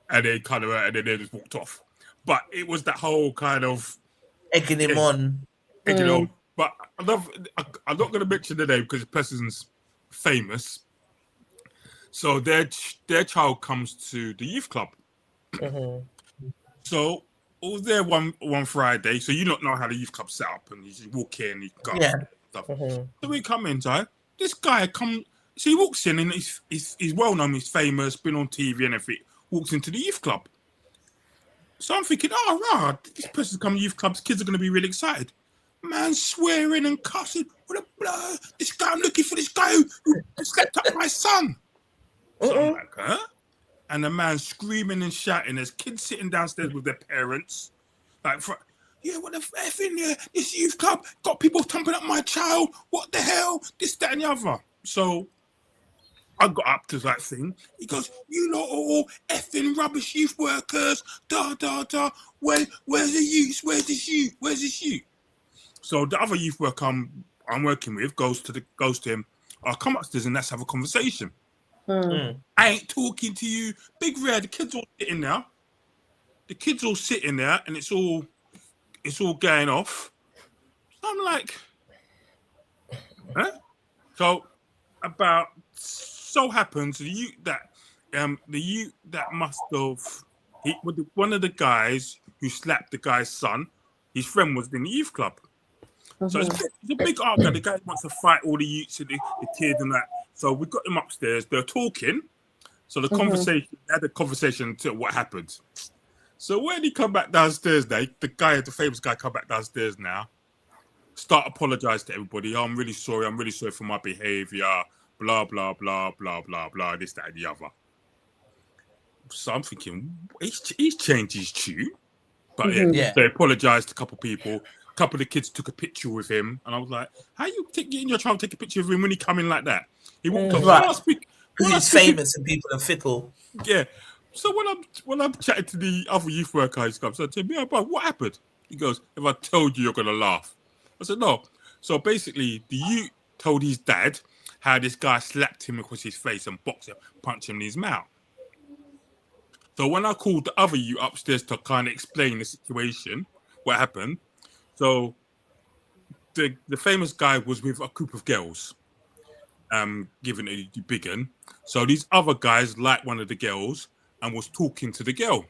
And they they just walked off. But it was that whole kind of egging him on. But I'm not going to mention the name because the person's famous. So their child comes to the youth club. So I was there one Friday. So you don't know how the youth club set up, and you just walk in, you go stuff. So we come inside. This guy comes. So he walks in, and he's well known. He's famous, been on TV and everything. Walks into the youth club. So I'm thinking, oh, right, this person's coming to youth clubs. Kids are going to be really excited. Man swearing and cussing. What a blow. This guy, I'm looking for this guy who slept up my son. So I'm like, huh? And the man screaming and shouting. There's kids sitting downstairs with their parents. Like, what the F in there? This youth club got people thumping up my child. What the hell? This, that, and the other. So I got up to that thing. He goes, "You lot are all effing rubbish youth workers. Da da da. Where's the youth? Where's this youth? Where's this youth?" So the other youth worker I'm working with goes to him. "I'll come upstairs and let's have a conversation." I ain't talking to you, Big Red. The kids all sitting there. And it's all going off. So I'm like, huh? So so happens the youth that must have one of the guys who slapped the guy's son, his friend was in the youth club. So it's a big argument. The guy wants to fight all the youths and the kids and that. So we got them upstairs. They're talking. So they had a conversation to what happened. So when he come back downstairs, the famous guy come back downstairs now, start apologize to everybody. "Oh, I'm really sorry for my behavior. Blah, blah, blah, blah, blah, blah, this, that, and the other." So I'm thinking, he's changed his tune. But they apologized to a couple of people. A couple of the kids took a picture with him. And I was like, how you getting your child to take a picture of him when he come in like that? He walked off. Right. He's famous and people are fickle. Yeah. So when I'm chatting to the other youth worker, he comes up to me, "Bro, what happened?" He goes, "If I told you, you're going to laugh." I said, "No." So basically, the youth told his dad how this guy slapped him across his face and boxed him, punched him in his mouth. So when I called the other you upstairs to kind of explain the situation, what happened, so the famous guy was with a group of girls, giving a big one. So these other guys liked one of the girls and was talking to the girl.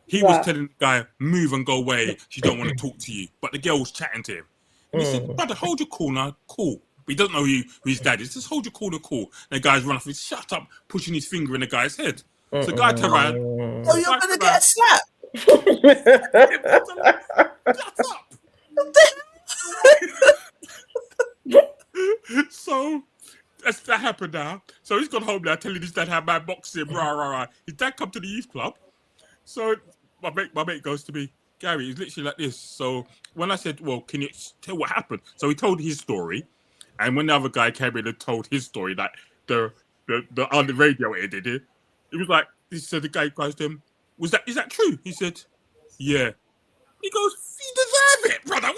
He was telling the guy, move and go away. She don't want to talk to you. But the girl was chatting to him. And he said, brother, hold your corner. Cool. But he doesn't know who his dad is. Just hold your corner, cool. And the guy's run off. He's shut up, pushing his finger in the guy's head. So the guy turned around. Oh, you're going to get a slap. Shut up. So that happened now. So he's gone home now telling his dad how man boxed him. Rah, rah, rah. His dad come to the youth club. So my mate goes to me, Gary, it's literally like this. So when I said, well, can you tell what happened? So he told his story. And when the other guy came in and told his story, like the on the radio it did it, it was like, he said, the guy goes to him, is that true? He said, yeah. He goes, you deserve it, brother.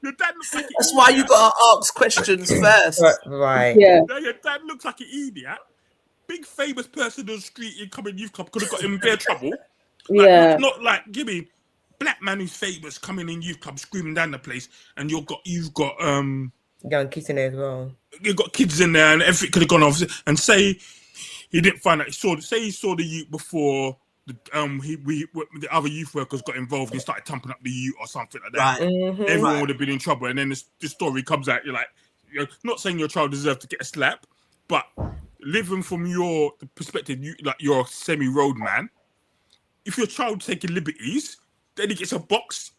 Your dad looks like That's why you got to ask questions first. Right. Yeah. Your dad looks like an idiot. Big famous person on the street in coming youth club could have got him in bare trouble. Yeah. Not like, give me black man who's famous coming in youth club screaming down the place, and you've got young kids in there as well. You've got kids in there, and everything could have gone off. And say he didn't find out. He saw the youth before the other youth workers got involved and started thumping up the youth or something like that. Right. Everyone would have been in trouble. And then this story comes out. You're like, you're not saying your child deserves to get a slap, but living from your perspective, you're a semi-road man. If your child's taking liberties, then he gets a box.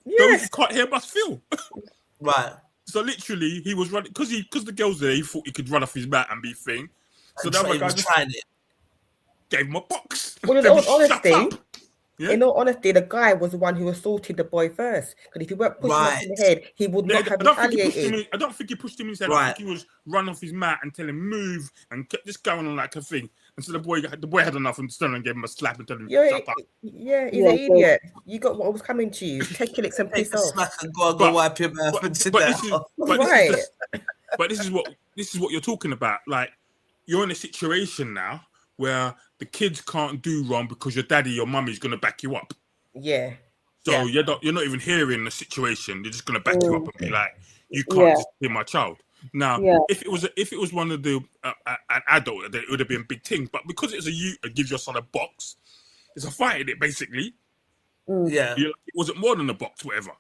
Those who can't hear must feel. Right. So literally, he was running because the girls there. He thought he could run off his mat and be thing. So the other guy was trying it. Gave him a box. Well, in all honesty, the guy was the one who assaulted the boy first. Because if he weren't pushing him in the head, he would not have retaliated. I don't think he pushed him in his head. I think he was run off his mat and tell him move and kept just going on like a thing. And so the boy had enough and stood and gave him a slap and told him shut up. Yeah, he's an idiot. You got what was coming to you. Take your licks and piss off. Smack and go wipe your mouth and sit down. But this is what you're talking about. Like, you're in a situation now where the kids can't do wrong because your daddy, your mummy's gonna back you up. Yeah. So you're not even hearing the situation. They're just gonna back you up and be like, you can't just hear my child. Now, if it was one of the an adult, then it would have been a big thing. But because it's a youth, it gives your son a box. It's a fight in it, basically. Yeah. It wasn't more than a box, whatever.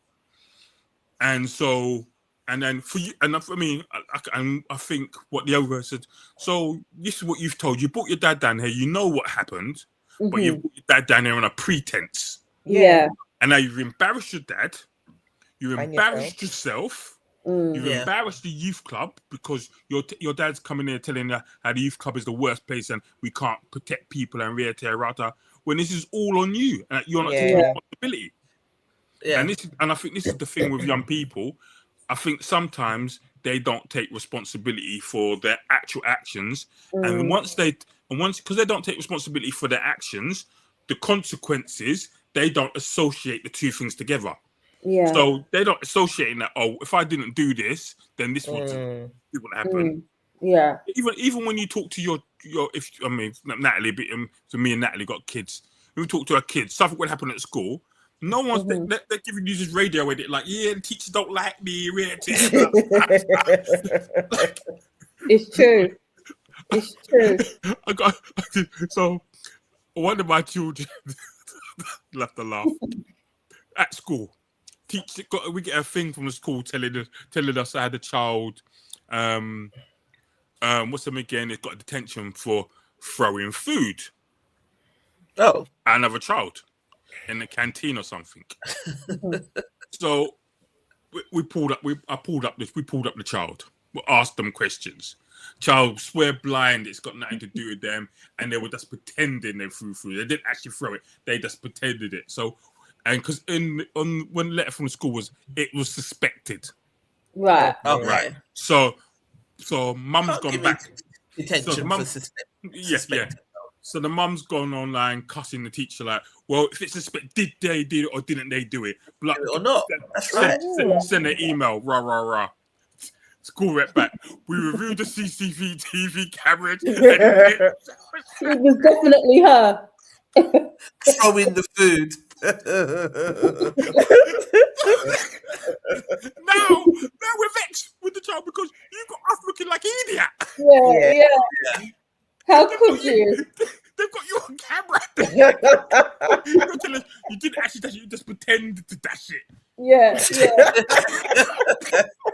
And so. And then for you, and for me, I think what the other said. So this is what you've told. You brought your dad down here. You know what happened, but you brought your dad down here on a pretense. Yeah. And now you've embarrassed your dad. You've embarrassed yourself. You've embarrassed the youth club because your dad's coming here telling you how the youth club is the worst place and we can't protect people and rata. When this is all on you, and you're not taking responsibility. Yeah. And I think this is the thing with young people. I think sometimes they don't take responsibility for their actual actions, and once because they don't take responsibility for their actions, the consequences, they don't associate the two things together. Yeah. So they don't associate that. Oh, if I didn't do this, then this would happen. Yeah. Even when you talk to your Natalie, so me and Natalie got kids. When we talk to our kids, something would happen at school. No one's they're giving you this radio edit like, the teachers don't like me. It's true. It's true. So one of my children left to laugh at school. We get a thing from the school telling us I had a child. What's them again? It got detention for throwing food. Oh, another child. In the canteen or something. So we pulled up the child. We asked them questions. Child swear blind, it's got nothing to do with them, and they were just pretending they threw food. They didn't actually throw it, they just pretended it. So, and because when the letter from the school was, it was suspected. Right. Okay. Right. So mum's gone back. Detention for suspected. So the mum's gone online cussing the teacher like, well, if it's suspect, did they do it or didn't they do it? Like, or not? That's right. Send an email, rah. School went back. We reviewed the CCTV cameras. It was definitely her. Throwing the food. now we're vexed with the child because you got us looking like an idiot. Yeah. How could you? They've got you on camera. You're telling us you didn't actually dash it, you just pretended to dash it. Yeah.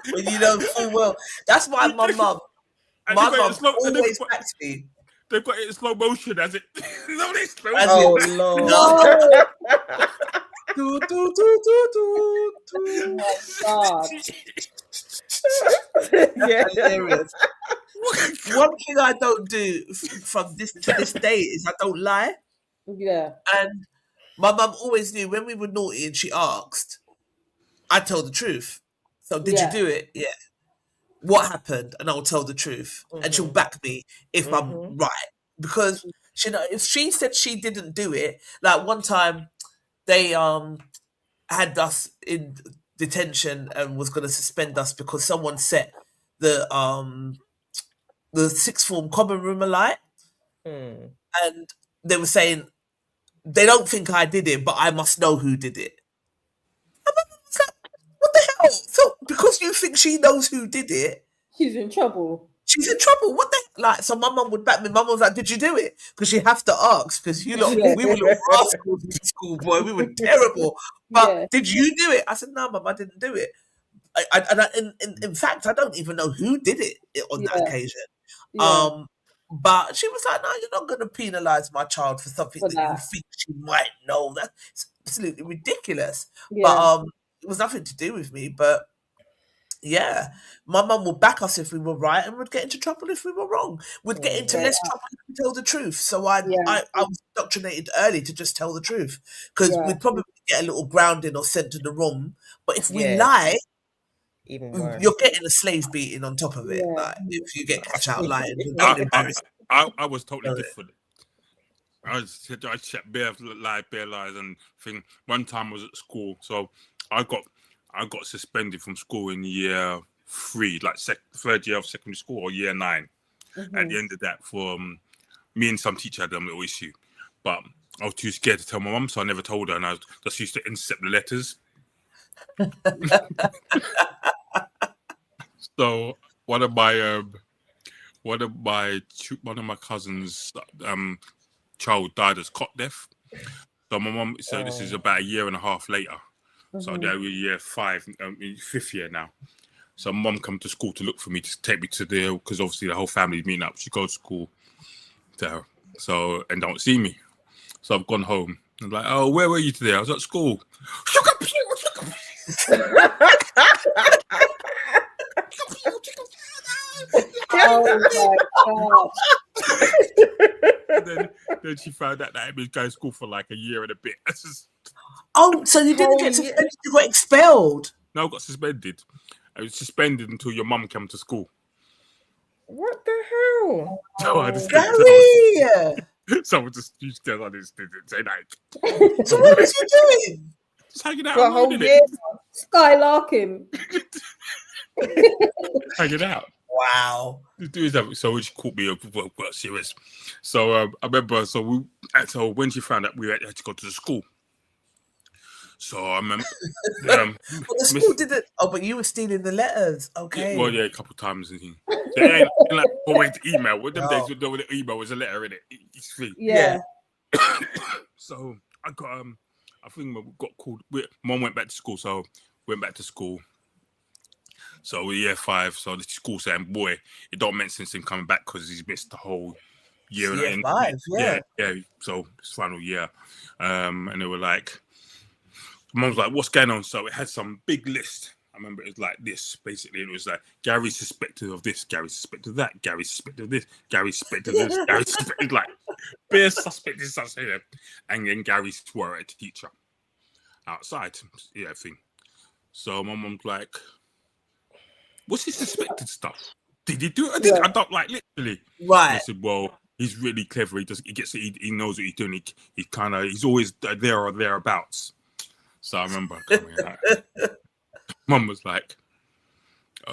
And you know full well. That's why my mum always backs me. They've got it in slow motion as it. Oh Lord. Do, do, do, do, do, do. God. Yeah. Hilarious. One thing I don't do from this to this day is I don't lie. Yeah. And my mum always knew when we were naughty and she asked, I tell the truth. So did you do it? Yeah. What happened? And I'll tell the truth. And she'll back me if I'm right. Because if she said she didn't do it, like one time they had us in detention and was going to suspend us because someone set the sixth form common room alight. And they were saying they don't think I did it, but I must know who did it. And my mum was like, what the hell? So because you think she knows who did it, she's in trouble. She's in trouble. What the like? So my mum would back me. My mum was like, "Did you do it?" Because she have to ask. Because we were little rascals in school, boy. We were terrible. But did you do it? I said, "No, mum, I didn't do it." In fact, I don't even know who did it on that occasion. But she was like, "No, you're not going to penalise my child for something that you think she might know. That's absolutely ridiculous." But it was nothing to do with me. But yeah, my mum would back us if we were right, and would get into trouble if we were wrong. Would get into less trouble if we tell the truth. So I was indoctrinated early to just tell the truth because we'd probably get a little grounding or sent to the room. But if we lie, even worse. You're getting a slave beating on top of it. Like if you get catch out lying, I was totally different. I checked bare lies and thing. One time I was at school, so I got suspended from school in year 3, like third year of secondary school, or year 9. At the end of that, for me and some teacher had a little issue, but I was too scared to tell my mum, so I never told her, and I just used to intercept the letters. So one of my cousins' child died as cot death. So my mum said this is about a year and a half later. So they were year 5, 5th year now. So mum come to school to look for me, to take me to because obviously the whole family's meeting up. She goes to school there, and don't see me. So I've gone home. I'm like, oh, where were you today? I was at school. Oh my God. then she found out that I was going to school for like a year and a bit. So you didn't get suspended, you got expelled? No, I got suspended. I was suspended until your mum came to school. What the hell? Gary! Someone just used to say that. So what was you doing? Just hanging out. For a whole year. Skylarking. Hanging out. Wow. So she caught me up, serious. So I remember. So when she found out we had to go to the school. So I remember. But the school didn't. Oh, but you were stealing the letters. Okay. Well, yeah, a couple of times and things. So it ain't like always email. With them days, the email was a letter in it. It's free. Yeah. So I got I think we got called. Mom went back to school, so went back to school. So we're year 5. So the school saying, "Boy, it don't make sense him coming back because he's missed the whole year." Year 5, yeah. So it's final year, and they were like, Mum's like, "What's going on?" So it had some big list. I remember it was like this, basically. It was like, Gary suspected of this, Gary suspected of that, Gary suspected of this, Gary suspected of this, Gary suspected, like, bare suspected, and then Gary swore at the teacher outside, thing. So my mum's like, what's his suspected stuff? Did he do it? I don't, like, literally. Right. And I said, well, he's really clever. He knows what he's doing. He's always there or thereabouts. So I remember coming out. Mum was like,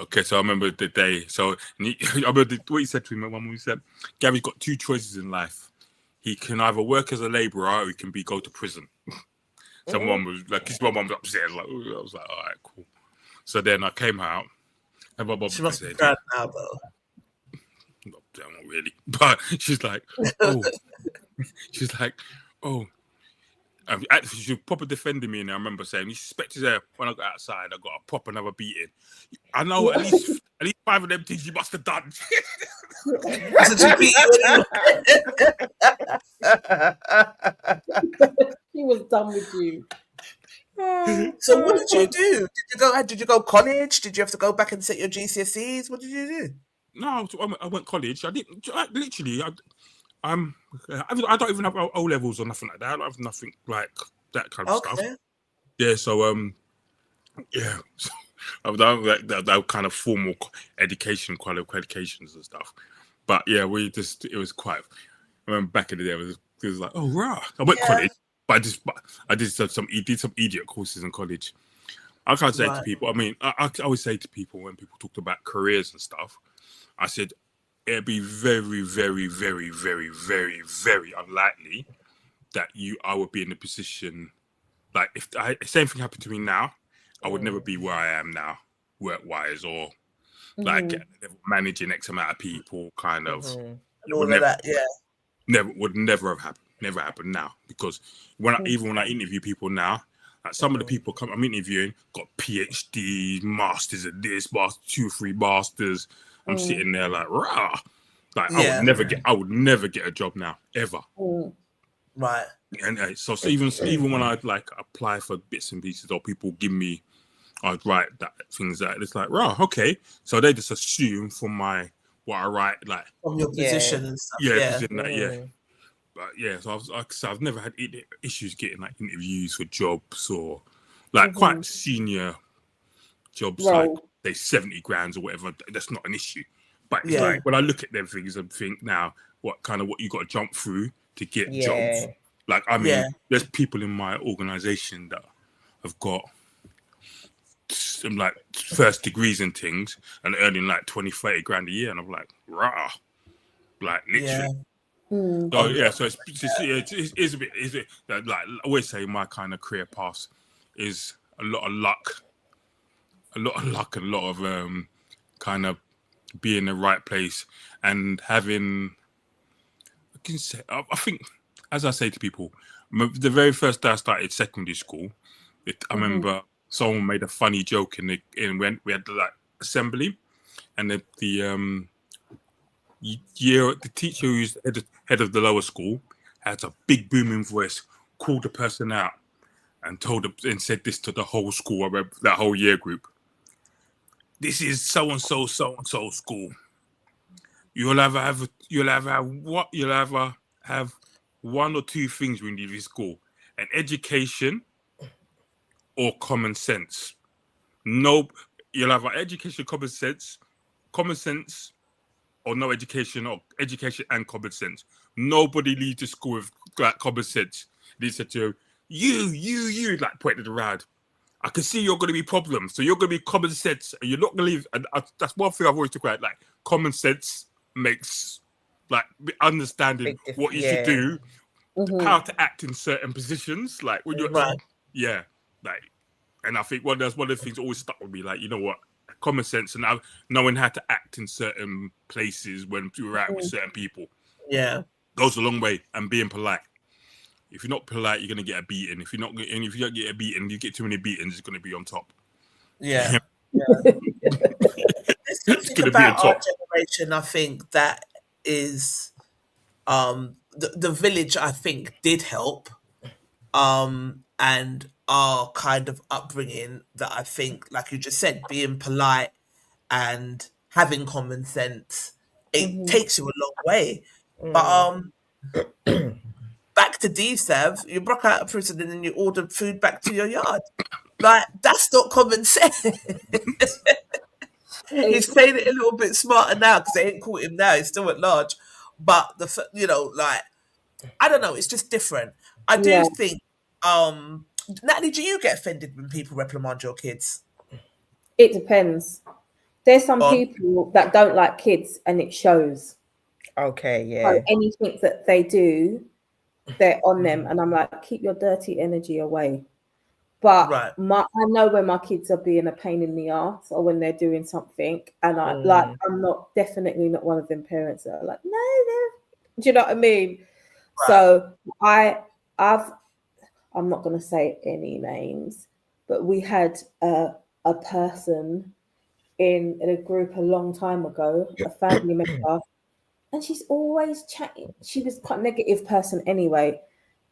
Okay, so I remember the day. So I remember what he said to me. My mum said, "Gary's got two choices in life. He can either work as a labourer or he can go to prison." So mum was like, "His mum was upset." Like, I was like, "All right, cool." So then I came out, and my mum She said, proud now, though. "Not really," but she's like, "Oh," she's like, "Oh." Actually, she was proper defending me, and I remember saying, "You suspected her when I got outside. I got a proper another beating. I know at least 5 of them things you must have done." So she beat you He was done with you. So what did you do? Did you go college? Did you have to go back and set your GCSEs? What did you do? No, I went college. I didn't literally. I don't even have O levels or nothing like that. I don't have nothing like that kind of stuff. Yeah, so yeah, I've done that kind of formal education qualifications and stuff. But yeah, it was quite. I remember back in the day, it was like, oh rah. I went college, but I did some idiot courses in college. I can't say to people. I mean, I always say to people when people talked about careers and stuff, I said, it'd be very, very, very, very, very, very unlikely that I would be in a position like if same thing happened to me now, I would never be where I am now, work-wise, or like managing X amount of people, kind of. And all of that, would never have happened. Never happened now, because even when I interview people now, like some of the people I'm interviewing got PhDs, masters of this, 2 or 3 masters. I'm sitting there like, rah. Like I would never get a job now, ever. Right. And so even when I like apply for bits and pieces, or people give me, I'd write that things that it's like, rah, okay. So they just assume from what I write, like from your position and stuff. But so I've never had issues getting like interviews for jobs or like quite senior jobs, like say 70 grand or whatever. That's not an issue. But it's like when I look at them things and think now, what you got to jump through to get jobs. Like I mean, there's people in my organization that have got some like first degrees and things and earning like 20-30 grand a year, and I'm like, rah, like literally. So it's a bit like I always say my kind of career path is a lot of luck, and a lot of kind of being in the right place and having. I think, as I say to people, the very first day I started secondary school, I remember someone made a funny joke when we had like assembly, and the teacher who's head of the lower school had a big booming voice, called the person out, and said this to the whole school, that whole year group. This is so and so school. You'll ever have one or two things when you leave school: an education or common sense. No, you'll have an education, common sense, or no education, or education and common sense. Nobody leaves the school with like common sense. They said to you, like pointed around. I can see you're going to be problems, so you're going to be common sense, and you're not going to leave. And that's one thing I've always talked about. Like common sense makes like understanding what you should do, how to act in certain positions. Like when you're like, and I think one of the things always stuck with me. Like, you know what, common sense and knowing how to act in certain places when you're out with certain people, goes a long way. And being polite. If you're not polite, you're gonna get a beating. If you don't get a beating, you get too many beatings, it's gonna be on top. It's something about our generation, I think, that is the village, I think, did help, and our kind of upbringing that I think, like you just said, being polite and having common sense, it takes you a long way. But back to DSavv, you broke out of prison and then you ordered food back to your yard. Like, that's not common sense. He's playing it a little bit smarter now because they ain't caught him now. He's still at large. But, like, I don't know. It's just different. I do think, Natalie, do you get offended when people reprimand your kids? It depends. There's some people that don't like kids, and it shows. Okay, yeah. So anything that they do, they're on them, and I'm like, keep your dirty energy away. But I know when my kids are being a pain in the ass or when they're doing something, and I'm definitely not one of them parents that are like, no. Do you know what I mean? Right. So I'm not going to say any names, but we had a person in a group a long time ago, a family member, and she's always chatting. She was quite a negative person anyway,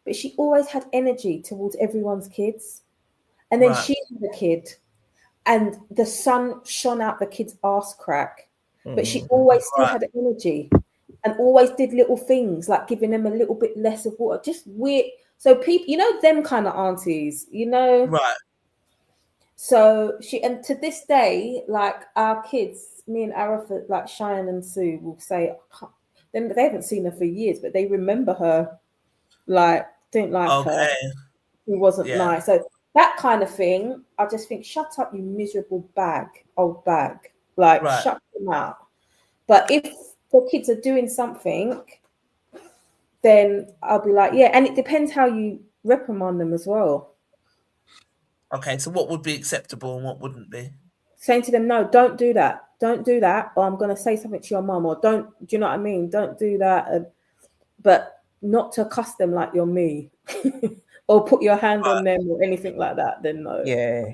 but she always had energy towards everyone's kids. And then she had a kid, and the sun shone out the kid's ass crack, but she always still had energy and always did little things like giving them a little bit less of water, just weird. So people, you know, them kind of aunties, you know. Right. So and to this day, like our kids, me and Arafat, like Cheyenne and Sue will say, they haven't seen her for years, but they remember her, like, didn't like her. She wasn't nice. So that kind of thing, I just think, shut up, you miserable old bag. Like, shut them out. But if the kids are doing something, then I'll be like, yeah. And it depends how you reprimand them as well. Okay, so what would be acceptable and what wouldn't be? Saying to them, no, don't do that. Don't do that. Or I'm going to say something to your mum. Or do you know what I mean? Don't do that. But not to cuss them like you're me. Or put your hand on them or anything like that, then no. Yeah.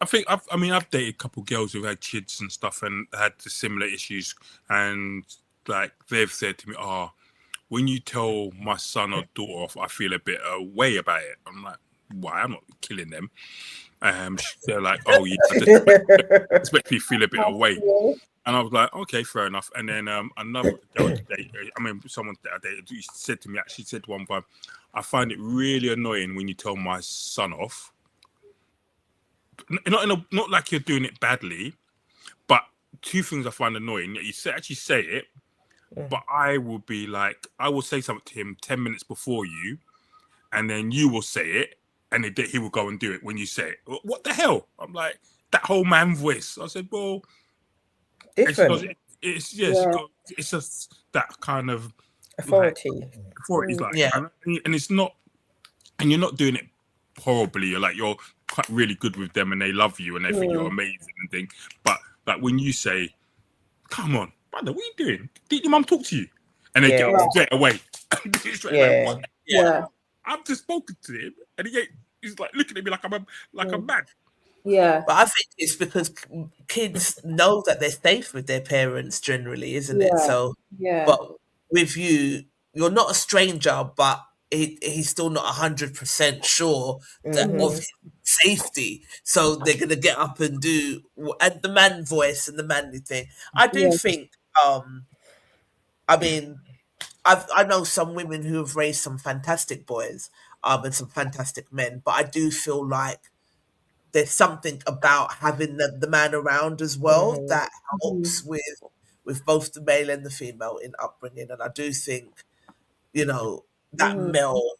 I've dated a couple of girls who've had kids and stuff and had similar issues, and like they've said to me, when you tell my son or daughter off, I feel a bit away about it. I'm like, why? I'm not killing them. They're like, oh yeah, I expect you to feel a bit away. And I was like, okay, fair enough. And then another girl someone that I dated, said to me, actually said one time, I find it really annoying when you tell my son off. Not like you're doing it badly, but two things I find annoying. You actually say it, but I will be like, I will say something to him 10 minutes before you, and then you will say it, and he will go and do it when you say it. What the hell? I'm like, that whole man voice. I said, well, different. It's just that kind of authority. Authority's like, and it's not, and you're not doing it horribly. You're quite really good with them, and they love you, and they think you're amazing and things. But like when you say, "Come on, brother, what are you doing? Did your mum talk to you?" And they get straight away. I've just spoken to him, and he's like looking at me like I'm mad. Yeah, but I think it's because kids know that they're safe with their parents generally, isn't it? So, but with you, you're not a stranger, but he's still not 100% sure of his safety. So they're gonna get up and do and the man voice and the manly thing. I do think. I mean, I know some women who have raised some fantastic boys, and some fantastic men, but I do feel like there's something about having the man around as well that helps with both the male and the female in upbringing. And I do think, that male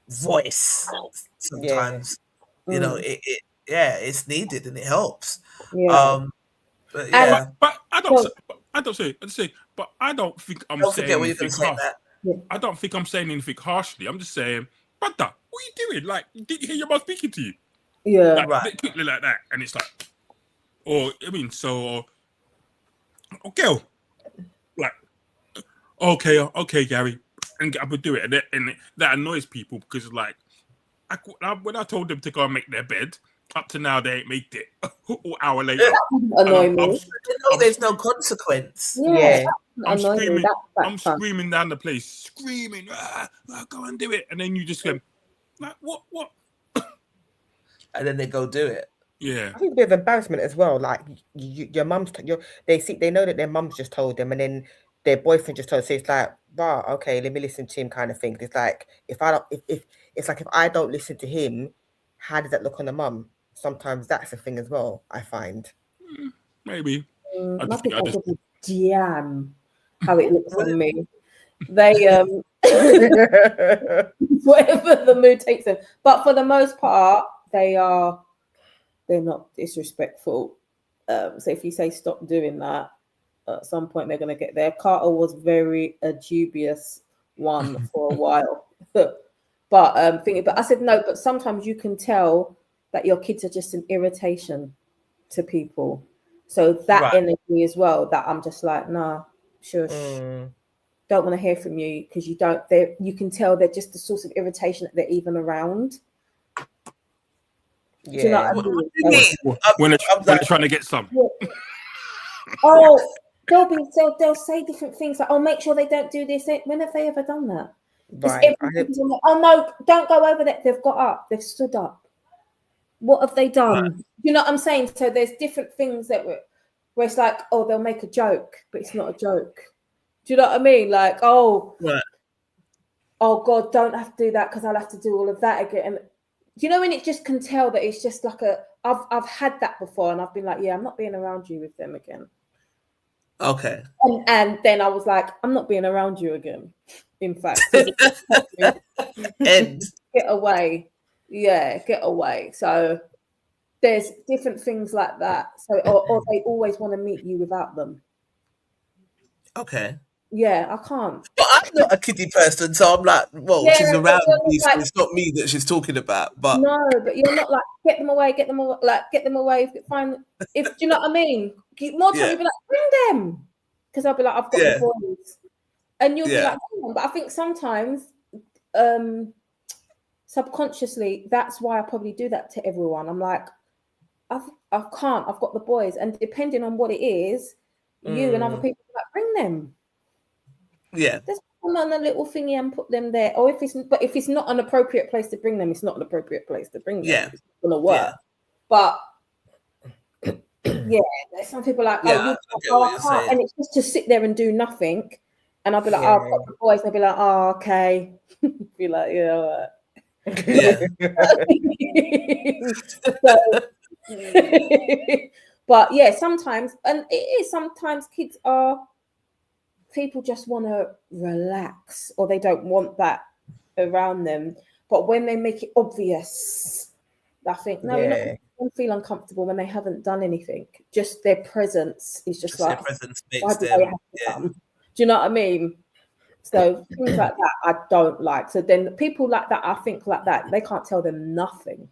voice sometimes, it's needed and it helps. But I don't think I'm saying anything harsh. I don't think I'm saying anything harshly. I'm just saying, brother, what are you doing? Like, did you hear your mum speaking to you? Yeah, like, quickly like that, and it's like, or girl, like, okay, Gary, and I would do it, and that annoys people because, like, when I told them to go and make their bed, up to now they ain't made it. An hour later, there's no consequence. I'm screaming down the place, screaming, go and do it, and then you just go, like, what? And then they go do it. I think a bit of embarrassment as well. Like your mum's, they know that their mum's just told them, and then their boyfriend just told them. So it's like, wow, okay, let me listen to him, kind of thing. It's like if I don't listen to him, how does that look on the mum? Sometimes that's a thing as well. I find maybe. I just jam how it looks on me. They whatever the mood takes them, but for the most part, they're not disrespectful. So if you say stop doing that, at some point they're going to get there. Carter was very a dubious one for a while. But I said no, but sometimes you can tell that your kids are just an irritation to people. So that energy as well, that I'm just like, nah, shush. Don't want to hear from you because you can tell they're just the source of irritation that they're even around. Yeah. Do you know what I mean? When they're trying to get some. Yeah. Oh, they'll say different things like, oh, make sure they don't do this. When have they ever done that? Right. Oh no, don't go over there. They've got up, they've stood up. What have they done? Right. You know what I'm saying? So there's different things where it's like, oh, they'll make a joke, but it's not a joke. Do you know what I mean? Like, oh God, don't have to do that because I'll have to do all of that again. And you know, when it just can tell that it's just like I've had that before, and I've been like, yeah, I'm not being around you with them again. Okay. And then I was like, I'm not being around you again. In fact, End. Get away. Yeah, get away. So there's different things like that. So or they always want to meet you without them. Okay. Yeah, I can't. But I'm not a kiddie person, so I'm like, well, she's around me, so it's not me that she's talking about. But no, but you're not like get them away, Fine. If do you know what I mean? More time you'll be like, bring them, because I'll be like, I've got the boys, and you'll be like, but I think sometimes, subconsciously, that's why I probably do that to everyone. I'm like, I can't. I've got the boys, and depending on what it is, you and other people are like, bring them. Yeah. Just put them on a little thingy and put them there. Or if it's not an appropriate place to bring them, it's not an appropriate place to bring them. Yeah. It's not gonna work. Yeah. But yeah, there's some people like, I can't, and it's just to sit there and do nothing. And I'll be like, I've got the boys, and they'll be like, oh, okay. Be like, yeah, all right. Yeah. But yeah, sometimes, and it is sometimes people just want to relax, or they don't want that around them. But when they make it obvious, I think, no, you're not going to feel uncomfortable when they haven't done anything. Just their presence is just like, their presence why makes do them. they have to come? Do you know what I mean? So things like that I don't like. So then people like that, I think like that, they can't tell them nothing.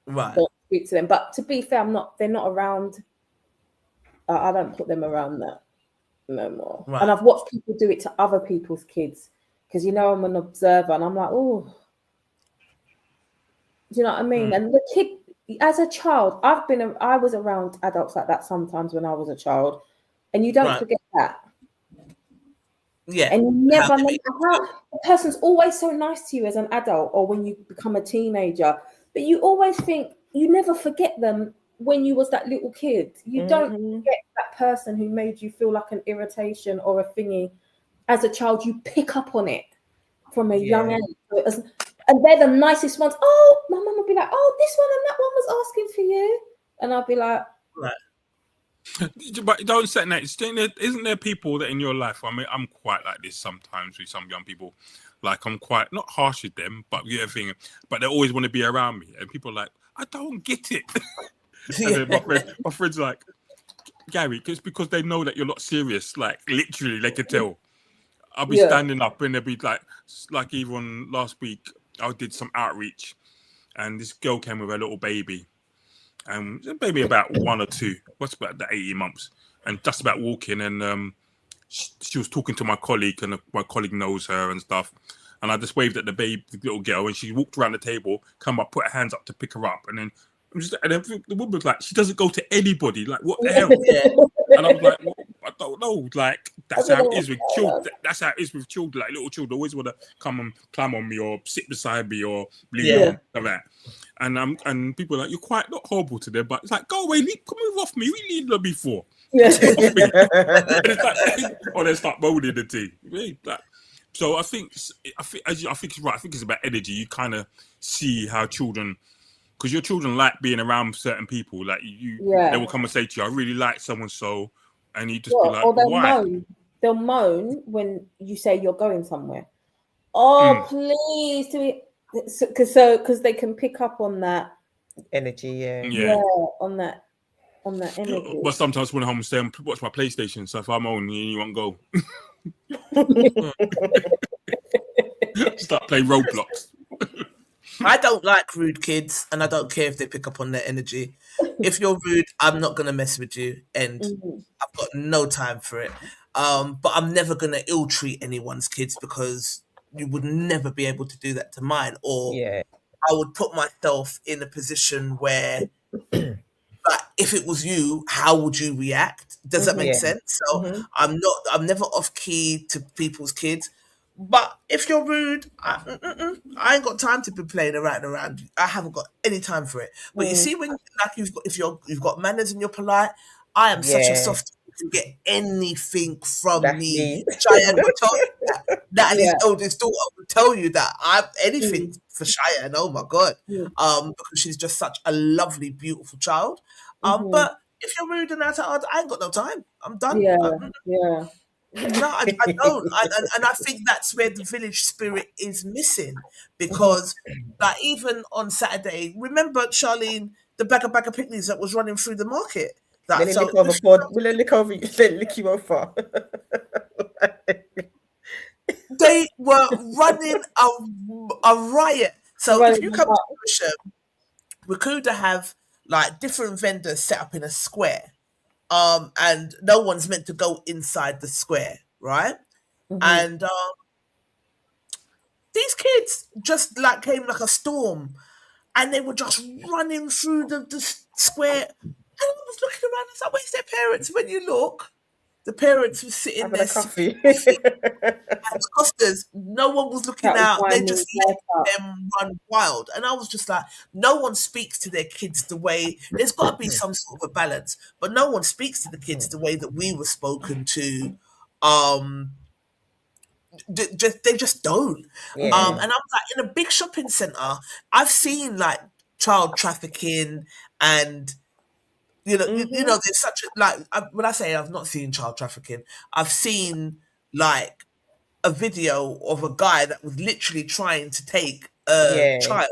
Right. Don't speak to them. But to be fair, they're not around. I don't put them around that no more. Right. And I've watched people do it to other people's kids, because I'm an observer, and I'm like, oh, do you know what I mean? And the kid, as a child, I was around adults like that sometimes when I was a child, and you don't forget that. Yeah. And you never know how the person's always so nice to you as an adult, or when you become a teenager, but you always think you never forget them when you was that little kid. You don't forget that person who made you feel like an irritation or a thingy as a child. You pick up on it from a young age. And they're the nicest ones. Oh, my mum would be like, oh, this one and that one was asking for you. And I'd be like, but don't say that. Isn't there people that in your life? I mean, I'm quite like this sometimes with some young people. Like, I'm quite not harsh with them, but but they always want to be around me. And people are like, I don't get it. And then my friends are like, Gary, it's because they know that you're not serious. Like, literally, they can tell. I'll be standing up, and they'll be like even last week, I did some outreach, and this girl came with her little baby. Maybe about 1 or 2. What's about the 18 months, and just about walking. And she was talking to my colleague, and my colleague knows her and stuff. And I just waved at the little girl, and she walked around the table, come up, put her hands up to pick her up, and then the woman was like, she doesn't go to anybody. Like, what the hell? And I was like, well, I don't know. Like, that's how it is with children. That's how it is with children. Like, little children always want to come and climb on me or sit beside me or lean on like that. And people are like, you're quite not horrible to them, but it's like, go away, come move off me. We leaned on before. And it's like, or they start moaning the thing. Like, so I think it's right. I think it's about energy. You kind of see how children, because your children like being around certain people. Like they will come and say to you, I really like so-and-so. And you just be like, or they'll why? moan. They'll moan when you say you're going somewhere. Oh, please do it. Because they can pick up on that energy, on that On the energy. But sometimes when I'm home, stay and watch my PlayStation. So if I'm on, you won't go. Start playing Roblox. I don't like rude kids, and I don't care if they pick up on their energy. If you're rude, I'm not gonna mess with you, and I've got no time for it. But I'm never gonna ill treat anyone's kids, because you would never be able to do that to mine, or Yeah. I would put myself in a position where, like, if it was you, how would you react? Does that make Yeah. sense? So I'm never off key to people's kids. But if you're rude, I ain't got time to be playing around. I haven't got any time for it. But you see, when like you've got manners and you're polite, I am such a Yeah. soft. You can get anything from That's me. me. Cheyenne will tell you that. Natalie's Yeah. eldest daughter will tell you that I'm anything for Cheyenne. Oh my god, because she's just such a lovely, beautiful child. But if you're rude and that, I ain't got no time. I'm done. Yeah, yeah. No, I don't, and I think that's where the village spirit is missing, because, like, even on Saturday, remember, Charlene, the bag of picnics that was running through the market. Like, Let it so lick over. Will it lick over? Let it lick you over. they were running a riot. So if you come to Lewisham, we could have like different vendors set up in a square. And no one's meant to go inside the square, right? And these kids just like came like a storm, and they were just running through the square. And I was looking around, I was like, where's their parents? When you look, the parents were sitting Having there a coffee. at Costa's. No one was looking out. They just let them run wild. And I was just like, no one speaks to their kids the way, there's got to be some sort of a balance, but no one speaks to the kids the way that we were spoken to. They just don't. And I'm like, in a big shopping center, I've seen like child trafficking, and you know, there's such a, like, when I say I've not seen child trafficking, I've seen like a video of a guy that was literally trying to take a child,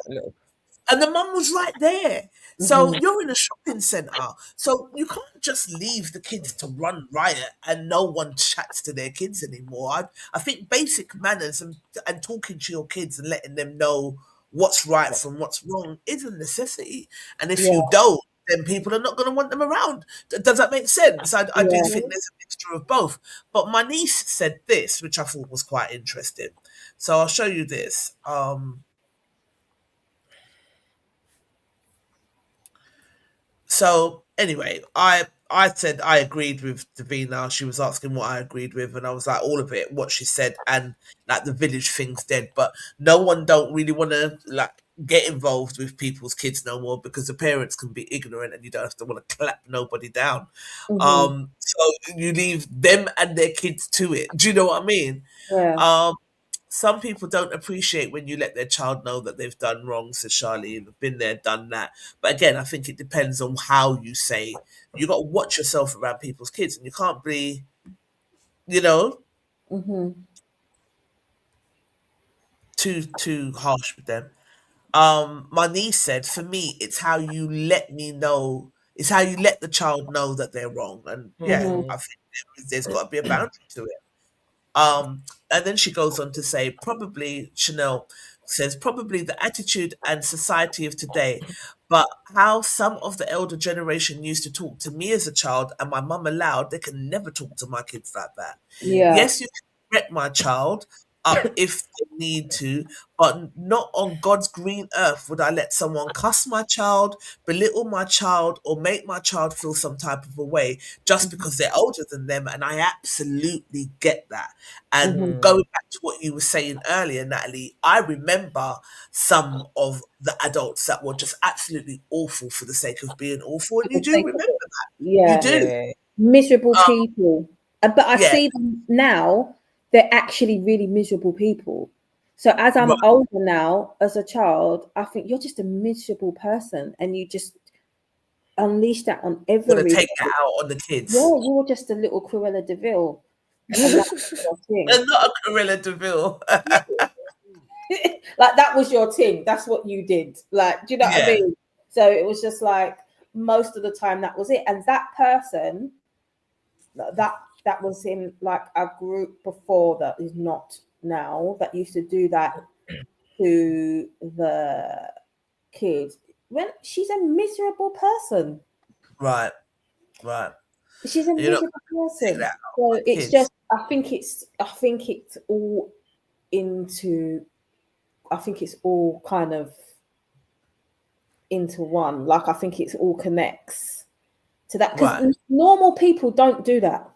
and the mum was right there. So you're in a shopping centre, so you can't just leave the kids to run riot and no one chats to their kids anymore. I think basic manners and talking to your kids and letting them know what's right from what's wrong is a necessity. And if you don't, then people are not going to want them around. Does that make sense? I do think there's a mixture of both. But my niece said this, which I thought was quite interesting. So I'll show you this. So anyway, I said I agreed with Davina. She was asking what I agreed with, and I was like, all of it, what she said, and like the village thing's dead. But no one don't really want to like get involved with people's kids no more, because the parents can be ignorant and you don't have to want to clap nobody down. So you leave them and their kids to it. Do you know what I mean? Yeah. Some people don't appreciate when you let their child know that they've done wrong, says Charlene. Been there, done that. But again, I think it depends on how you say. You got to watch yourself around people's kids, and you can't be, too harsh with them. My niece said, for me, it's how you let me know. It's how you let the child know that they're wrong, and I think there's got to be a boundary to it. And then she goes on to say, probably, Chanel says, probably the attitude and society of today, but how some of the elder generation used to talk to me as a child and my mum allowed, they can never talk to my kids like that. Yeah. Yes, you can correct my child if they need to, but not on God's green earth would I let someone cuss my child, belittle my child, or make my child feel some type of a way just because they're older than them. And I absolutely get that. And going back to what you were saying earlier, Natalie, I remember some of the adults that were just absolutely awful for the sake of being awful. And you do remember that. Yeah. You do. Yeah. Miserable people. But I see them now. They're actually really miserable people. So as I'm older now, as a child, I think you're just a miserable person, and you just unleash that on everybody. Want to take that out on the kids. Yeah, you were just a little Cruella de Vil. And that was your thing. And not a Cruella de Vil. Like, that was your thing. That's what you did. Like, do you know what I mean? So it was just like, most of the time that was it. And that person, that was in like a group before that is not now, that used to do that to the kids. When she's a miserable person. Right. She's a miserable person. So it's kids. just, I think it's all into, I think it's all kind of into one. Like, I think it's all connects to that, because normal people don't do that.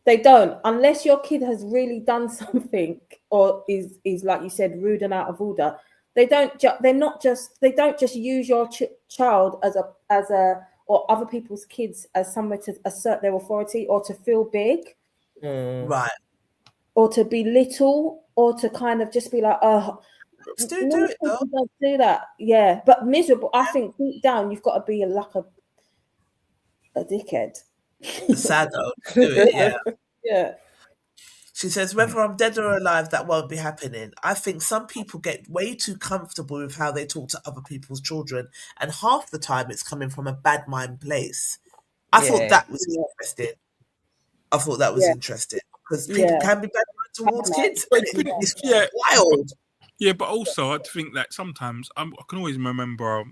They don't, unless your kid has really done something or is like you said, rude and out of order. They don't just use your child as a or other people's kids as somewhere to assert their authority or to feel big, right, or to belittle, or to kind of just be like, oh, still do it though. Don't do that. Yeah, but miserable. I think deep down you've got to be like a dickhead. Sad though. Do it, yeah. Yeah. She says, whether I'm dead or alive, that won't be happening. I think some people get way too comfortable with how they talk to other people's children, and half the time it's coming from a bad mind place. I thought that was interesting. Because people can be bad mind towards kids. It's wild. Yeah, but also I think that sometimes I can always remember.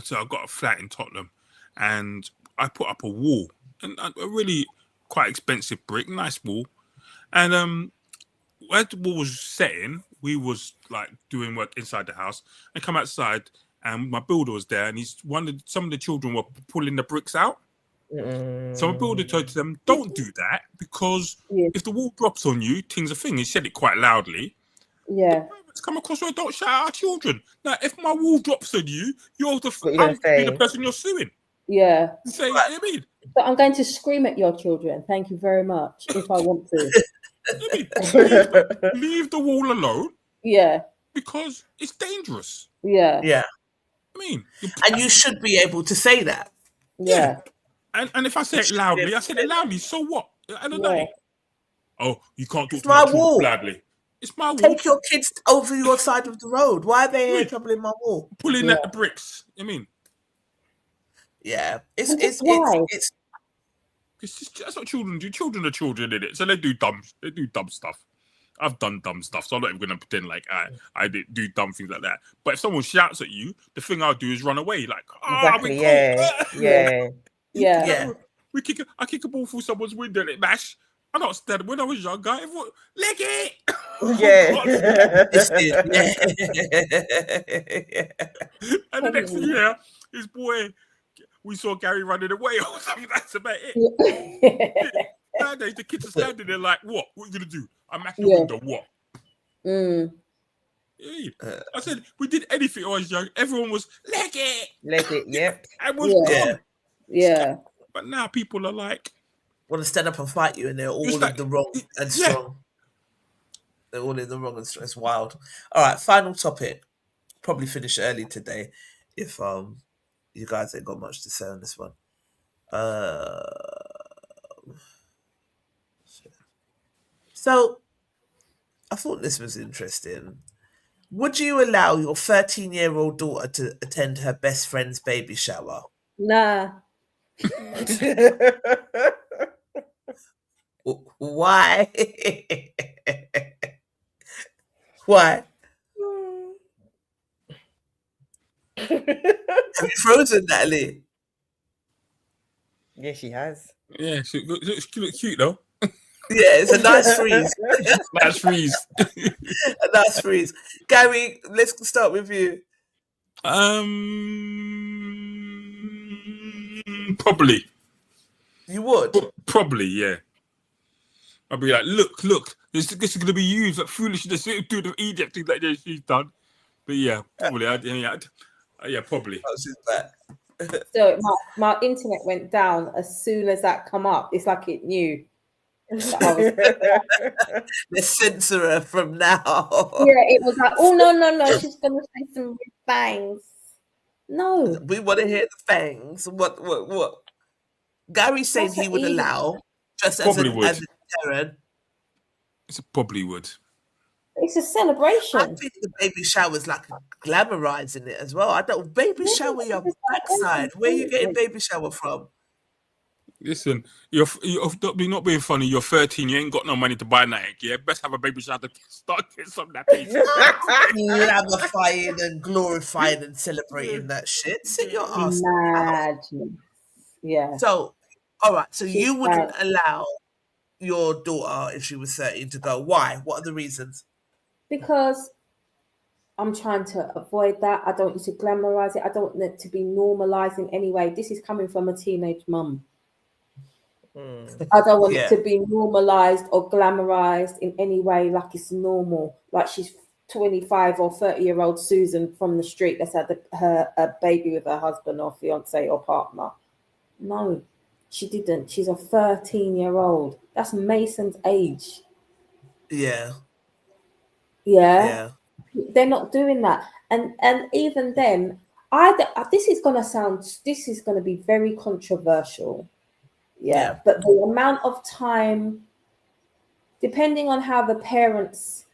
So I got a flat in Tottenham, and I put up a wall, and a really quite expensive brick, nice wall. And where the wall was setting, we was like doing work inside the house, and come outside, and my builder was there, and some of the children were pulling the bricks out. So my builder told them, "Don't do that, because if the wall drops on you, things a thing." He said it quite loudly. Yeah. Come across the road, don't shout at our children. Now, if my wall drops on you, you're the person you're suing. Yeah. You say, what I mean? But I'm going to scream at your children. Thank you very much. If I want to. Leave the wall alone. Yeah. Because it's dangerous. Yeah. Yeah. I mean, and you should be able to say that. Yeah. And if I say it loudly, I said it loudly. So what? At the end of the day. Oh, you can't talk to my my wall loudly. It's my wall. Take your kids over your side of the road. Why are they here troubling my wall? Pulling at the bricks. I mean. Yeah. It's just, that's what children do. Children are children, innit? So they do dumb stuff. I've done dumb stuff, so I'm not even gonna pretend like I do dumb things like that. But if someone shouts at you, the thing I'll do is run away. Like, exactly, yeah. I kick a ball through someone's window and it mash. I don't stand when I was younger. Everyone, leg it. And the next thing you hear, his boy, we saw Gary running away or something. That's about it. Nowadays, the kids are standing there like, what? What are you gonna do? I mash your window. What? I said we did anything when I was young. Everyone was leg it. Yep. And was gone. Yeah. But now people are like, want to stand up and fight you, and they're all in the wrong and strong. They're all in the wrong and strong. It's wild. All right, final topic. Probably finish early today, if you guys ain't got much to say on this one. So I thought this was interesting. Would you allow your 13-year-old daughter to attend her best friend's baby shower? Nah. Why? Why? Have you frozen, Natalie? Yeah, she has. Yeah, she looks cute though. Yeah, it's a nice freeze. Nice freeze. A nice freeze. Gary, let's start with you. Probably. You would? Probably, yeah. I'd be like, look, this is going to be used like foolishness to do the Egypt thing like that she's done. But yeah, probably. Yeah, probably. So my internet went down as soon as that come up. It's like it knew. Let's censor her from now. Yeah, it was like, oh no, she's gonna say some fangs. No, we want to hear the fangs. What? Gary said he would allow, just as a parent. It's probably would. It's a celebration. I think the baby shower's like glamorizing it as well. I don't baby shower your backside. Where you getting baby shower from? Listen, you're not being funny. You're 13. You ain't got no money to buy Nike. Yeah, best have a baby shower to start getting some nappies. Glamifying and glorifying and celebrating that shit. Sit your ass down. Imagine. Yeah. So, all right. So She's you wouldn't right. allow your daughter, if she was 13, to go. Why? What are the reasons? Because I'm trying to avoid that. I don't want you to glamorize it. I don't want it to be normalized in any way. This is coming from a teenage mum. I don't want it to be normalized or glamorized in any way, like it's normal, like she's 25 or 30-year-old Susan from the street that's had a baby with her husband or fiance or partner. No, she didn't. She's a 13-year-old. That's Mason's age. Yeah. They're not doing that, and even then, this is going to be very controversial. Yeah, but the amount of time, depending on how the parents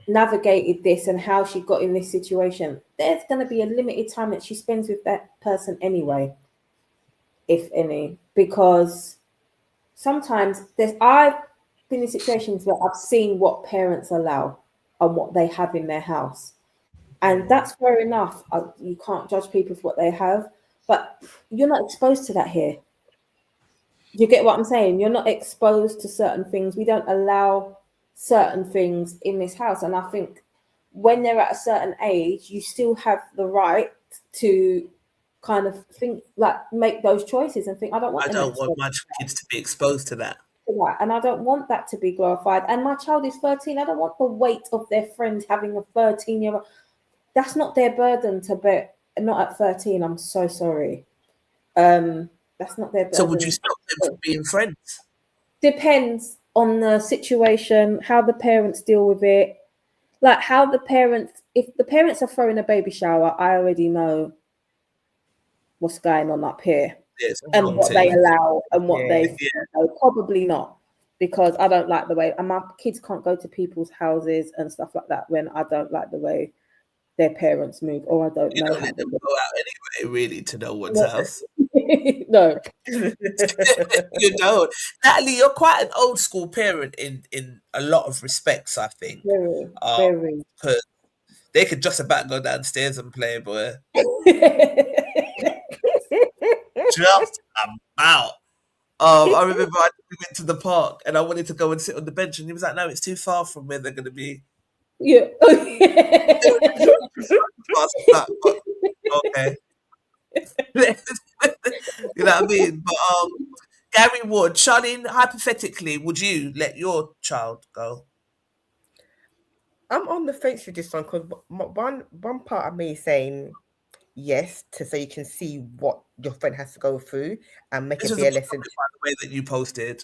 navigated this and how she got in this situation, there's going to be a limited time that she spends with that person anyway, if any, because sometimes I've been in situations where I've seen what parents allow and what they have in their house, and that's fair enough. You can't judge people for what they have, but you're not exposed to that here. You get what I'm saying? You're not exposed to certain things. We don't allow certain things in this house. And I think when they're at a certain age, you still have the right to kind of think, like, make those choices and think, I don't want my kids to be exposed to that. And I don't want that to be glorified. And my child is 13. I don't want the weight of their friends having a 13-year-old. That's not their burden to bear. Not at 13. I'm so sorry. That's not their burden. So would you stop them from being friends? Depends on the situation, how the parents deal with it. Like how the parents, if the parents are throwing a baby shower, I already know what's going on up here. Yes, and what they allow and what they probably not, because I don't like the way, and my kids can't go to people's houses and stuff like that when I don't like the way their parents move, or I don't know. You don't let them go out anyway, really, to no one's house. No. You don't. Natalie, you're quite an old school parent in a lot of respects, I think. Very. Because they could just about go downstairs and play, boy. Just about. I remember we went to the park and I wanted to go and sit on the bench, and he was like, "No, it's too far from where they're going to be." Yeah. Okay. You know what I mean? But Gary Wood, Charlene, hypothetically, would you let your child go? I'm on the fence with this one because one part of me is saying yes, so you can see what your friend has to go through and make it be a lesson. By the way that you posted,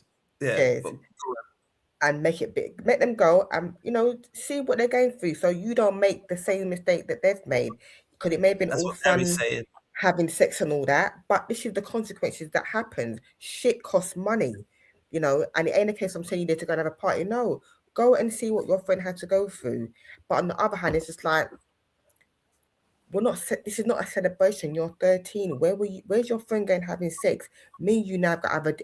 and make them go and see what they're going through, so you don't make the same mistake that they've made, because it may have been all fun having sex and all that, but this is the consequences that happen. Shit costs money, and it ain't a case I'm saying you need to go and have a party. No, go and see what your friend had to go through. But on the other hand, it's just like, this is not a celebration. You're 13. Where's your friend going having sex? Me, you now have got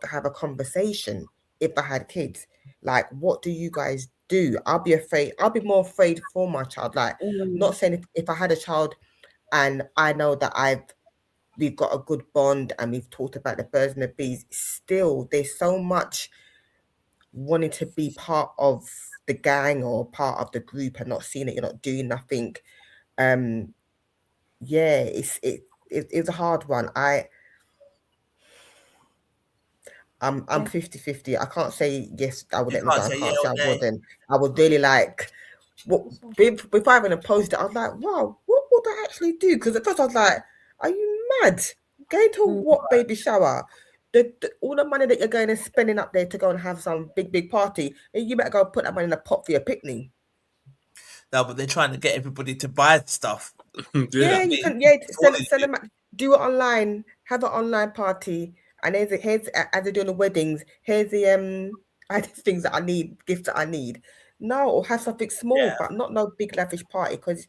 to have a conversation. If I had kids, like, what do you guys do? I'll be afraid. I'll be more afraid for my child. Like, not saying if I had a child and I know that we've got a good bond and we've talked about the birds and the bees, still there's so much wanting to be part of the gang or part of the group and not seeing it, you're not doing nothing. It's a hard one. I'm 50-50. I can't say yes, I would let them go. I can't say I wouldn't. I would really like, before I even opposed it, I was like, wow, what would I actually do? Because at first I was like, are you mad? Going to what baby shower? All the money that you're going and spending up there to go and have some big party, you better go put that money in a pot for your picnic. No, but they're trying to get everybody to buy stuff. You can send them, do it online, have an online party, and here's as they're doing the weddings, here's the I have things that I need, gifts that I need. No, or have something small, but not no big lavish party. Because,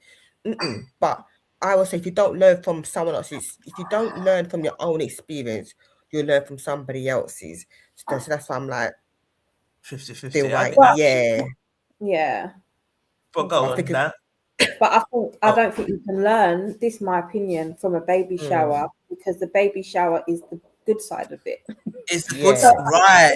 but I would say if you don't learn from someone else's, if you don't learn from your own experience, you'll learn from somebody else's. So that's why I'm like 50-50. feel like yeah. But go on, that. But I don't think you can learn, this is my opinion, from a baby shower, because the baby shower is the good side of it. It's the good side, right?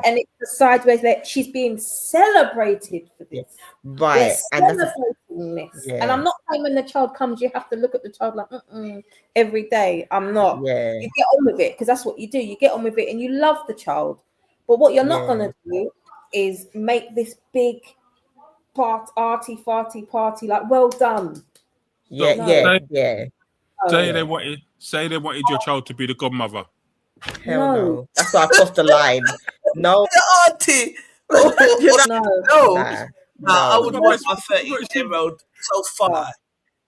And it's the side where she's being celebrated for this. Right. They're celebrating this. And I'm not saying when the child comes, you have to look at the child like every day. I'm not. You get on with it, because that's what you do. You get on with it and you love the child. But what you're not going to do is make this big arty farty party, like, well done. Say they wanted your child to be the godmother. Hell no. That's why I crossed the line. No. The auntie. No, I would want my 13-year-old so far.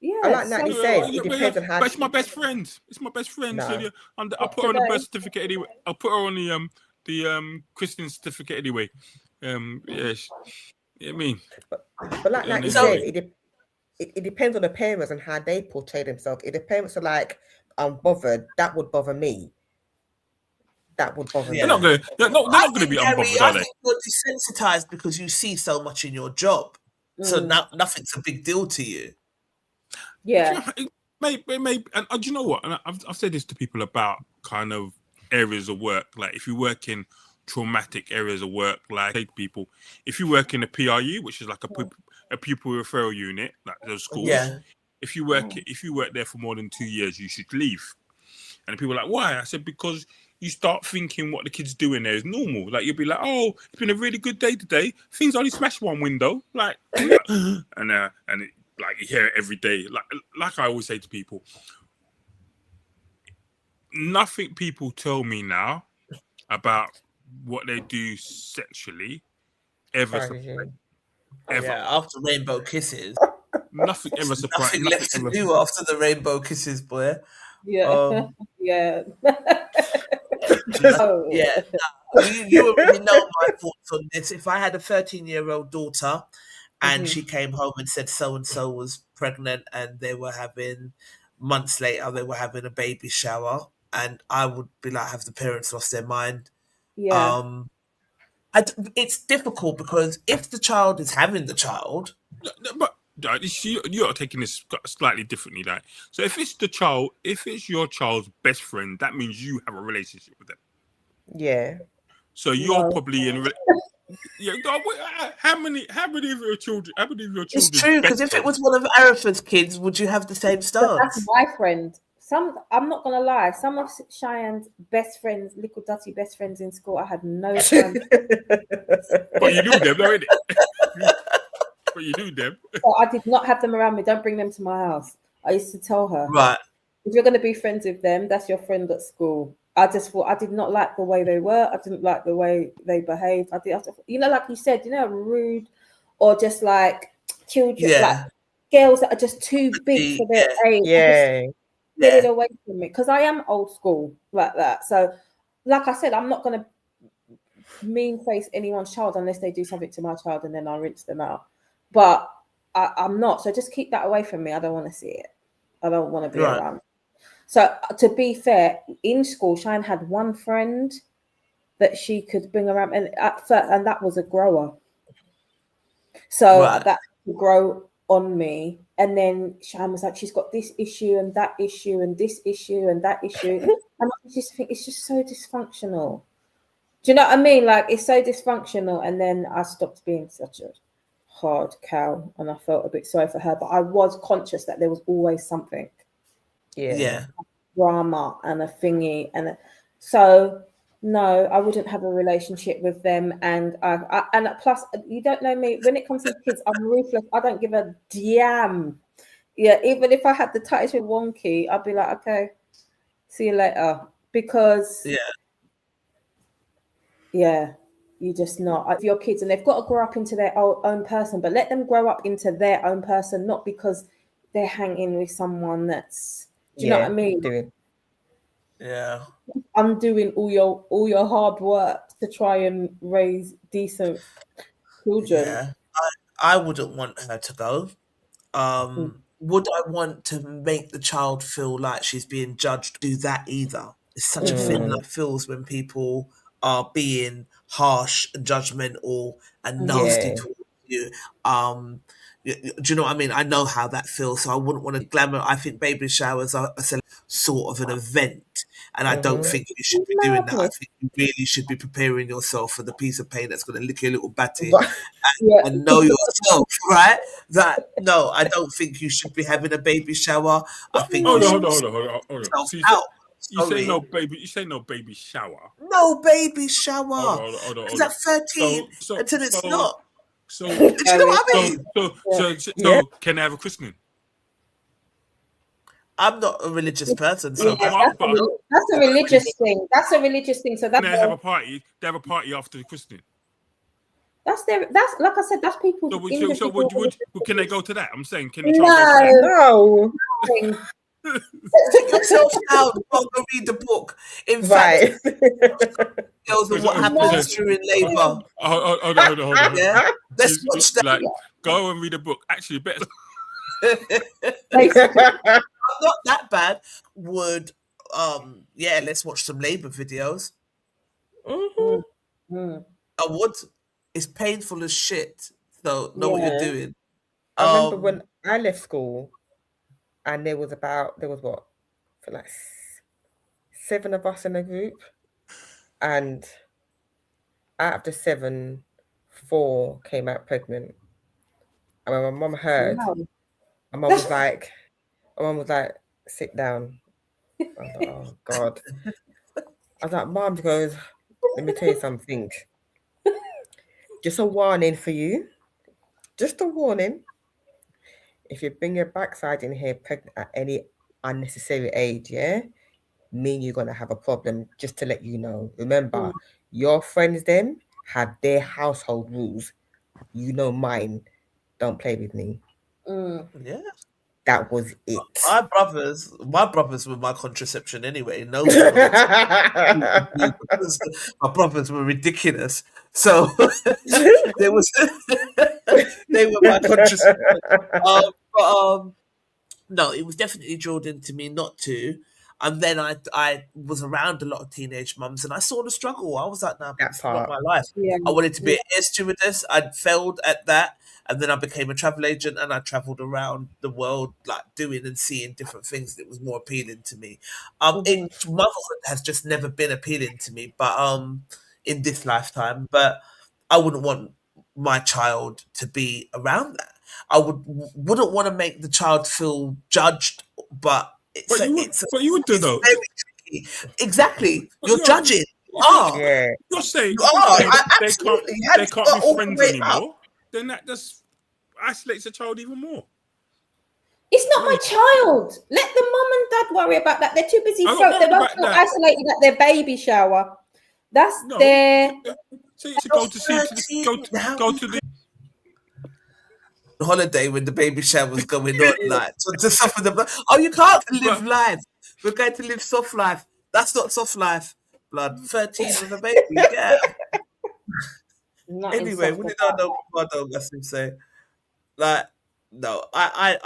Yeah, I like that you said it depends on how. But it's my best friend. It's my best friend. No. So I'll put her on the birth certificate anyway. I'll put her on the Christian certificate anyway. I mean, but like you said, it depends on the parents and how they portray themselves. If the parents are like, I'm bothered, that would bother me. That would bother me. They're not going to be unbothered, are they? I think you're desensitized because you see so much in your job. So now nothing's a big deal to you. Yeah. Maybe, and do you know what? And I've said this to people about kind of areas of work. Like if you work in traumatic areas of work, like people, if you work in a PRU, which is like a pupil referral unit, like those schools, if you work there for more than 2 years, you should leave. And people are like, why? I said, because you start thinking what the kids do in there is normal. Like you'll be like, oh, it's been a really good day today. Things only smashed one window, like, and it, like you hear it every day. Like I always say to people, nothing people tell me now about what they do sexually ever. Yeah, after rainbow kisses, nothing ever surprised. Nothing left to do after the rainbow kisses, boy. Yeah, yeah. You already know my thoughts on this. If I had a 13-year-old daughter and she came home and said so and so was pregnant, and they were having months later they were having a baby shower, and I would be like, have the parents lost their mind? Yeah. It's difficult because if the child is having the child, but you're taking this slightly differently, like, so if it's your child's best friend, that means you have a relationship with them. Yeah. So you're probably in. How many of your children? It's true, because if it was one of Arafa's kids, would you have the same stance? That's my friend. I'm not gonna lie. Some of Cheyenne's best friends, little dirty best friends in school, I had no time. But you knew them, though, innit? But you knew them. So I did not have them around me. Don't bring them to my house. I used to tell her, right, if you're going to be friends with them, that's your friend at school. I just thought I did not like the way they were. I didn't like the way they behaved. Like you said, rude, or just like children, like girls that are just too big for their age. Get it away from me, because I am old school like that. So, like I said, I'm not going to mean face anyone's child unless they do something to my child, and then I'll rinse them out. But I'm not. So just keep that away from me. I don't want to see it. I don't want to be around. So to be fair, in school, Shine had one friend that she could bring around, and that was a grower. So that could grow on me. And then Shine was like, she's got this issue and that issue and this issue and that issue. And I just think it's just so dysfunctional. Do you know what I mean? Like, it's so dysfunctional. And then I stopped being such a hard cow, and I felt a bit sorry for her. But I was conscious that there was always something. Yeah. Drama and a thingy. So, no, I wouldn't have a relationship with them. And and plus, you don't know me. When it comes to kids, I'm ruthless. I don't give a damn. Yeah, even if I had the tightest with Wonky, I'd be like, okay, see you later. Because you just not. If your kids, and they've got to grow up into their own person, but let them grow up into their own person, not because they're hanging with someone that's. Do you know what I mean? Yeah. Undoing all your hard work to try and raise decent children. Yeah, I wouldn't want her to go. Would I want to make the child feel like she's being judged? Do that either. It's such a thin line feels when people are being harsh and judgmental and nasty Yeah. towards you. Do you know what I mean? I know how that feels, so I wouldn't want to glamour. I think baby showers are sort of an event, and I don't think you should be doing that. I Madness. think you really should be preparing yourself for the piece of paint that's going to lick your little batty But Yeah. and know yourself, right? That no, I don't think you should be having a baby shower. I think Hold you on, should hold on, be hold on, hold on. yourself So out. you say Sorry. no baby. You say no baby shower. No baby shower. Hold on. Because at 13 until it's not. So, Do you know what I mean? so can they have a christening? I'm not a religious person, so Yeah, that's a religious thing. That's a religious thing. So that's Can they have a party? They have a party after the christening. that's like I said, that's people's Can they go to that? I'm saying, can the child go to that? no. Sit yourself down. Go read the book. In fact, girls and what happens during labour. Hold on. Yeah, let's watch that. Like, go and read a book. Actually, better. Not that bad. Would let's watch some labour videos. I would. It's painful as shit. So know what you're doing. I remember when I left school, and there was what, for like 7 of us in a group, and out of the 7, 4 came out pregnant. And when my mum heard, my mum was like, sit down. I was like, oh God. I was like, Mum, she goes, let me tell you something. Just a warning for you. Just a warning. If you bring your backside in here pregnant at any unnecessary age, me and you're gonna have a problem, just to let you know. Remember, your friends them have their household rules. You know mine. Don't play with me. Yeah. That was it. My brothers were my contraception anyway. No, my brothers were ridiculous. So they were my contraception. No, it was definitely drilled into me not to. And then I was around a lot of teenage mums, and I saw the struggle. I was like, "Nah, it's not my life." Yeah. I wanted to be an air stewardess. I'd failed at that, and then I became a travel agent, and I travelled around the world, like doing and seeing different things that was more appealing to me. Motherhood has just never been appealing to me, but in this lifetime. But I wouldn't want my child to be around that. I wouldn't want to make the child feel judged, but you would do though. Very tricky. Exactly. You're judging. You're saying they can't be friends anymore. Then that just isolates the child even more. It's not my child. Let the mum and dad worry about that. They're too busy. They're both isolated at their baby shower. That's their. So go to the holiday when the baby shower was going on, like to suffer the blood. Oh, you can't live life. We're going to live soft life. That's not soft life. Blood. 13 with a baby. Yeah. Anyway, what did I know? I don't say. Like, no, I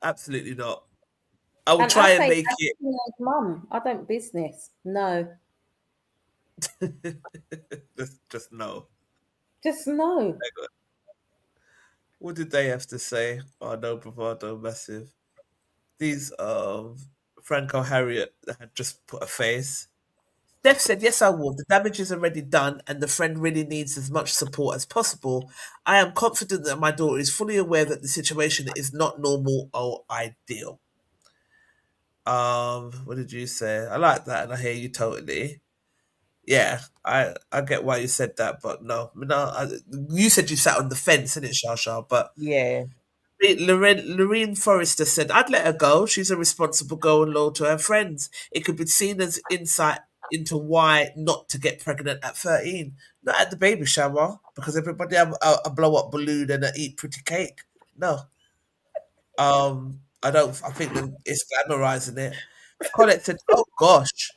absolutely not. I will try and make it. Mum, I don't business. No. just no. Just no. What did they have to say? Oh no, Bravado massive. These Franco Harriet had just put a face. Steph said, yes, I will. The damage is already done and the friend really needs as much support as possible. I am confident that my daughter is fully aware that the situation is not normal or ideal. What did you say? I like that and I hear you totally. Yeah, I get why you said that, but no, you said you sat on the fence, innit, Shasha? But yeah, Lorraine Forrester said, I'd let her go. She's a responsible girl and loyal to her friends. It could be seen as insight into why not to get pregnant at 13. Not at the baby shower, because everybody have a blow up balloon and a eat pretty cake. No. I think it's glamorizing it. Colette said, oh gosh.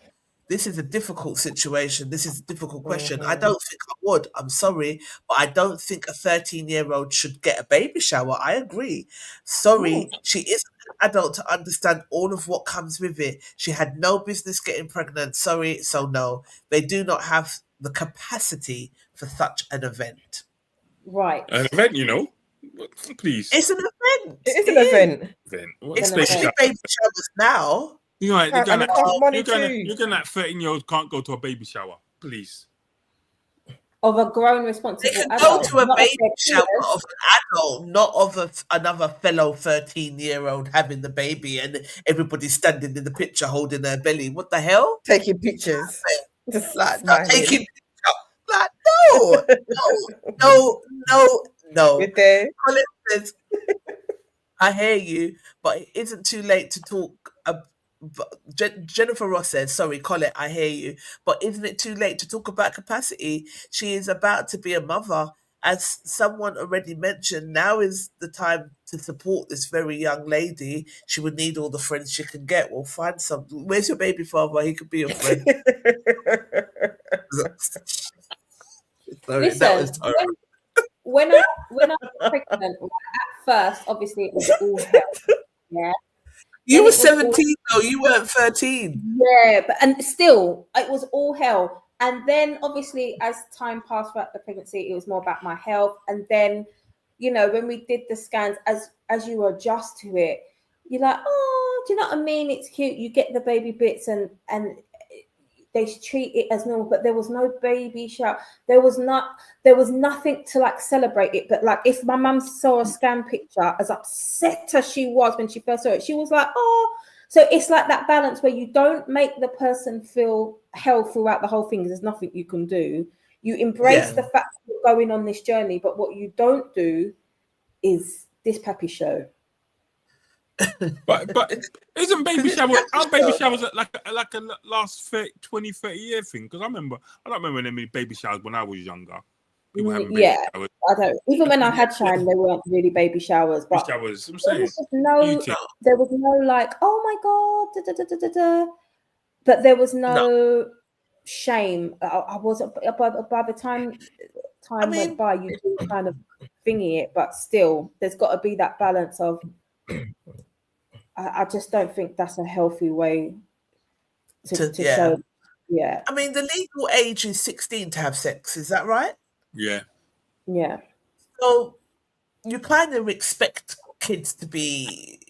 this is a difficult situation. This is a difficult question. I don't think I would. I'm sorry, but I don't think a 13-year-old should get a baby shower. I agree. Sorry, she isn't an adult to understand all of what comes with it. She had no business getting pregnant. Sorry, so no. They do not have the capacity for such an event. Right. An event, you know? Please. It's an event. It is an event. Especially baby showers now. You're like, you're And it costs money too. you're gonna like 13-year-olds can't go to a baby shower. Please. Of a grown responsible They can adult. go to a not baby their shower peers. of an adult, not of another fellow 13-year-old having the baby and everybody's standing in the picture holding their belly. What the hell? Taking pictures. Just Like, smiling. taking pictures. Like, no. With their Colin says, I hear you, but it isn't too late to talk. Jennifer Ross says, sorry, Colin, I hear you, but isn't it too late to talk about capacity? She is about to be a mother. As someone already mentioned, now is the time to support this very young lady. She would need all the friends she can get. Well, find some. Where's your baby father? He could be your friend. Sorry, Listen, that was terrible. when I was pregnant, at first, obviously it was all hell. Yeah. You Then were it was 17 though, you weren't 13. Yeah, but and still it was all hell. And then obviously as time passed throughout the pregnancy, it was more about my health. And then, you know, when we did the scans, as you adjust to it, you're like, oh, do you know what I mean? It's cute. You get the baby bits and they treat it as normal, but there was no baby shower. There was nothing to like celebrate it. But like if my mum saw a scan picture, as upset as she was when she first saw it, she was like, oh. So it's like that balance where you don't make the person feel hell throughout the whole thing because there's nothing you can do. You embrace the fact that you're going on this journey, but what you don't do is this peppy show. But isn't baby shower? Aren't baby showers like a last 20, 30 year thing? Because I don't remember them many baby showers when I was younger. People having baby showers. I don't. Even when I had Shine, they weren't really baby showers. But showers, I'm saying. There was no like, oh my god, da, da, da, da, da. But there was no shame. I wasn't. By the time went by, you do kind of thingy it, but still, there's got to be that balance of. I just don't think that's a healthy way to show. Yeah. I mean, the legal age is 16 to have sex. Is that right? Yeah. Yeah. So you kind of expect kids to be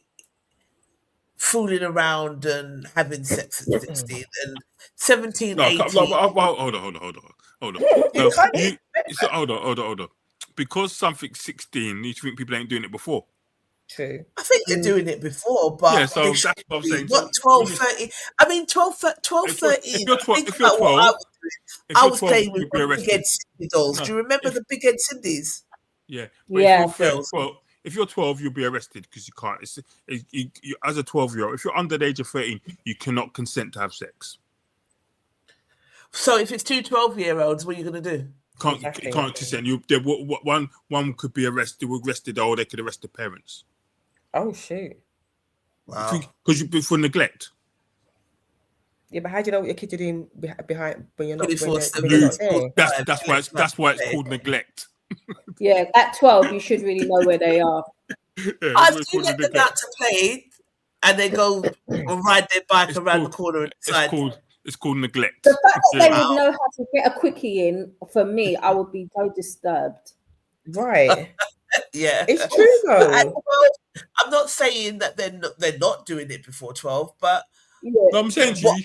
fooling around and having sex at 16 and 17, 18. Hold on. Hold on. Because something's 16, you think people ain't doing it before? True. I think they're doing it before, but yeah, so that's what I'm saying. What 12, 13? I mean, 12, 13. If you're 12, I was playing with big head Cindy dolls. Do you remember the big head Cindy's? Yeah. Yeah. If you're 12, you'll be arrested because you can't. You, as a 12-year-old, if you're under the age of 13, you cannot consent to have sex. So if it's two 12-year-olds, what are you going to do? Can't consent. One could be arrested, or they could arrest the parents. Oh shoot! Wow. Because you for neglect. Yeah, but how do you know what your kids are doing behind when you're not? That's why it's called neglect. Yeah, at 12, you should really know where they are. I've you let them out to play, and they go or ride their bike around the corner inside. It's called neglect. The fact that they would know how to get a quickie in, for me, I would be so disturbed. Right. Yeah, it's true though. I'm not saying that they're not doing it before 12, but no, I'm saying what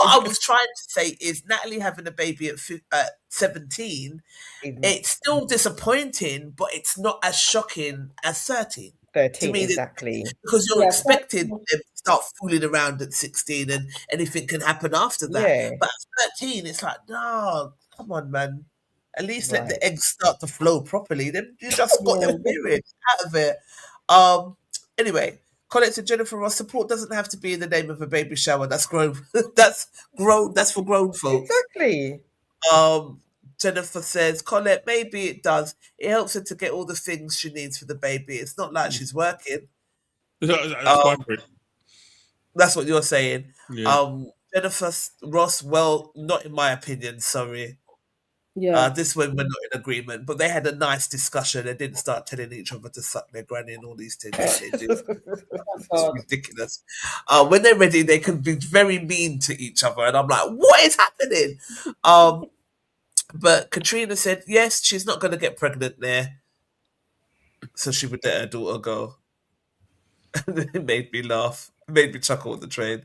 I was trying to say is Natalie having a baby at 17, it's still disappointing, but it's not as shocking as 13. 13, to me, exactly. Because you're expecting them to start fooling around at 16 and anything can happen after that. Yeah. But at 13, it's like, no, come on, man. At least let the eggs start to flow properly. Then you just got your period out of it. Anyway, Colette and Jennifer Ross, support doesn't have to be in the name of a baby shower. That's grown. That's for grown folks. Exactly. Jennifer says, Colette, maybe it does. It helps her to get all the things she needs for the baby. It's not like she's working. That's what you're saying. Yeah. Jennifer Ross, well, not in my opinion, sorry. Yeah. This one we're not in agreement, but they had a nice discussion. They didn't start telling each other to suck their granny and all these things like they do. It's ridiculous. When they're ready, they can be very mean to each other, and I'm like, what is happening? But Katrina said, yes, she's not going to get pregnant there, so she would let her daughter go. It made me laugh. It made me chuckle on the train.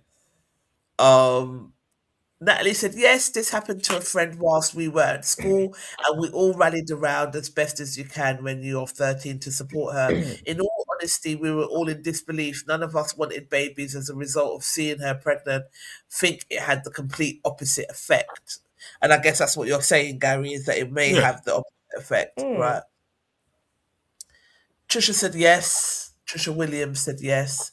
Natalie said, yes, this happened to a friend whilst we were at school, and we all rallied around as best as you can when you're 13 to support her. In all honesty, we were all in disbelief. None of us wanted babies as a result of seeing her pregnant. Think it had the complete opposite effect. And I guess that's what you're saying, Gary, is that it may have the opposite effect, right? Trisha said yes. Trisha Williams said yes.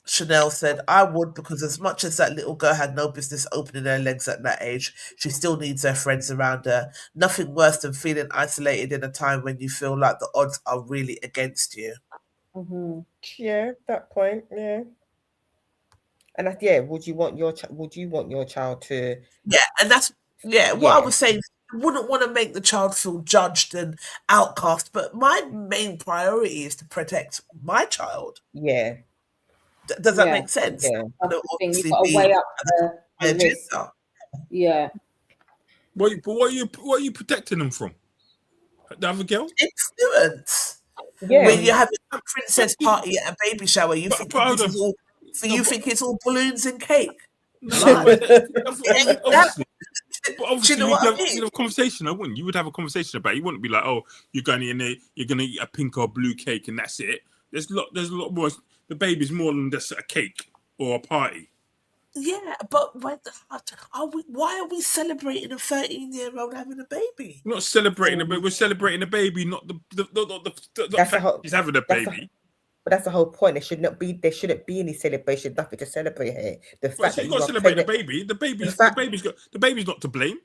Chanel said, I would, because as much as that little girl had no business opening her legs at that age, she still needs her friends around her. Nothing worse than feeling isolated in a time when you feel like the odds are really against you. Mm-hmm. Yeah, that point. Yeah. And would you want your child to? Yeah, and that's what I was saying. I wouldn't want to make the child feel judged and outcast, but my main priority is to protect my child. Yeah. Does that make sense? Yeah. You've got to weigh up the risk. Yeah. What are you protecting them from? The other girl? Influence. Yeah. When you're having a princess party at a baby shower, you think it's all balloons and cake. Obviously, you have a conversation. I wouldn't. You would have a conversation about it. You wouldn't be like, "Oh, you're going in there. You're going to eat a pink or blue cake, and that's it." There's a lot more. The baby's more than just a cake or a party. Yeah, but why are we celebrating a 13-year-old having a baby? We're not celebrating a baby. We're celebrating a baby, not the fact he's having a baby. But that's the whole point. There shouldn't be any celebration. Nothing to celebrate here. The fact that you got to celebrate the baby. The baby's not to blame.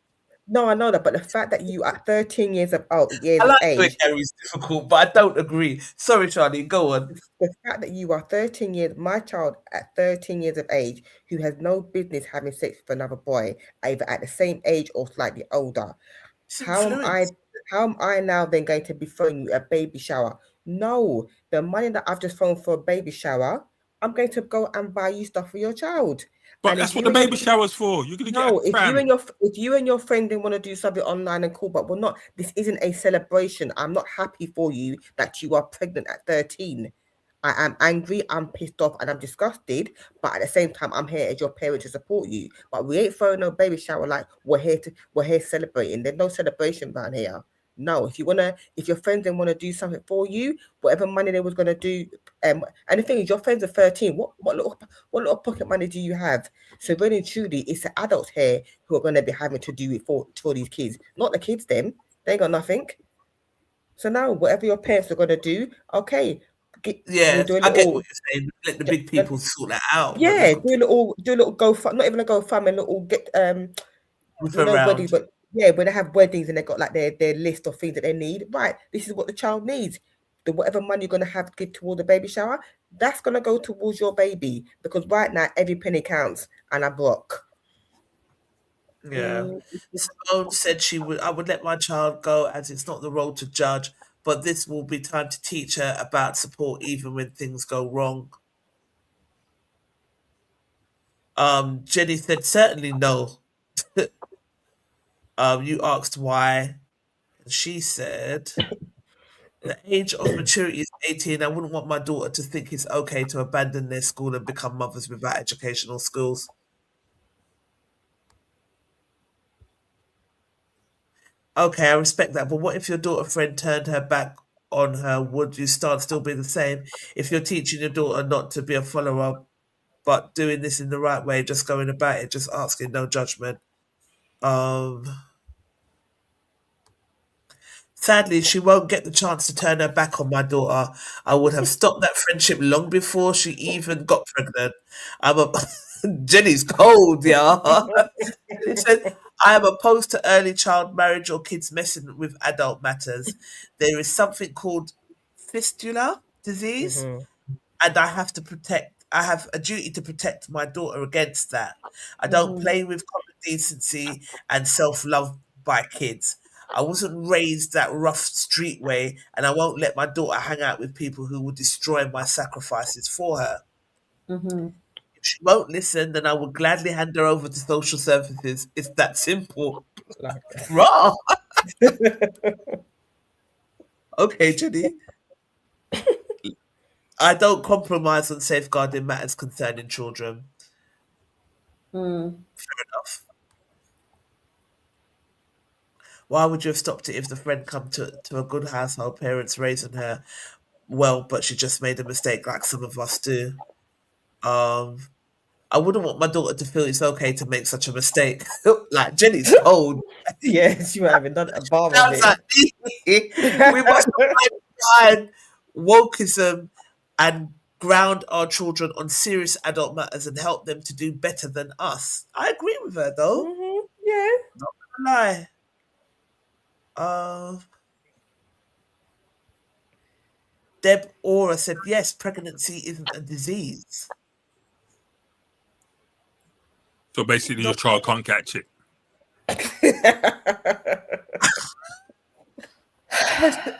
No, I know that, but the fact that you at 13 years of age, Gary's difficult, but I don't agree. Sorry, Charlie, go on. The fact that you are 13 years, my child at 13 years of age, who has no business having sex with another boy, either at the same age or slightly older. How am I now then going to be throwing you a baby shower? No, the money that I've just thrown for a baby shower, I'm going to go and buy you stuff for your child. But that's what the baby shower's for. You're gonna if you and your friend didn't want to do something online and cool, but we're not. This isn't a celebration. I'm not happy for you that you are pregnant at 13. I am angry, I'm pissed off, and I'm disgusted. But at the same time, I'm here as your parent to support you. But we ain't throwing no baby shower like we're here celebrating. There's no celebration around here. No, if your friends didn't want to do something for you, whatever money they was gonna do, and the thing is, your friends are 13. What little pocket money do you have? So really and truly, it's the adults here who are gonna be having to do it for these kids, not the kids. Them, they ain't got nothing. So now, whatever your parents are gonna do, okay. I get what you're saying. Let the big people sort that out. Yeah, do a little GoFundMe, not even a GoFundMe, a little get weddings, but yeah, when they have weddings and they got like their list of things that they need, right? This is what the child needs. Whatever money you're gonna have to give toward the baby shower, that's gonna go towards your baby, because right now every penny counts, and I'm broke. Yeah. Simone said I would let my child go, as it's not the role to judge, but this will be time to teach her about support even when things go wrong. Jenny said certainly no. You asked why, and she said the age of maturity is 18. I wouldn't want my daughter to think it's okay to abandon their school and become mothers without educational skills. Okay, I respect that, but what if your daughter friend turned her back on her? Would you still be the same? If you're teaching your daughter not to be a follower, but doing this in the right way, just going about it, just asking, no judgment. Sadly, she won't get the chance to turn her back on my daughter. I would have stopped that friendship long before she even got pregnant. Jenny's cold, yeah. It said, I am opposed to early child marriage or kids messing with adult matters. There is something called fistula disease, and I have to protect I have a duty to protect my daughter against that. I don't play with common decency and self-love by kids. I wasn't raised that rough street way, and I won't let my daughter hang out with people who will destroy my sacrifices for her. If she won't listen, then I will gladly hand her over to social services. It's that simple. Raw. Okay, Jenny. I don't compromise on safeguarding matters concerning children. Fair enough. Why would you have stopped it if the friend come to a good household, parents raising her well, but she just made a mistake like some of us do? I wouldn't want my daughter to feel it's okay to make such a mistake. Like Jenny's cold. Yeah, she might have done a bar of Sounds it. like we must find wokeism and ground our children on serious adult matters and help them to do better than us. I agree with her though. Yeah. Not gonna lie. Deb Aura said, yes, pregnancy isn't a disease. So basically, your child can't catch it.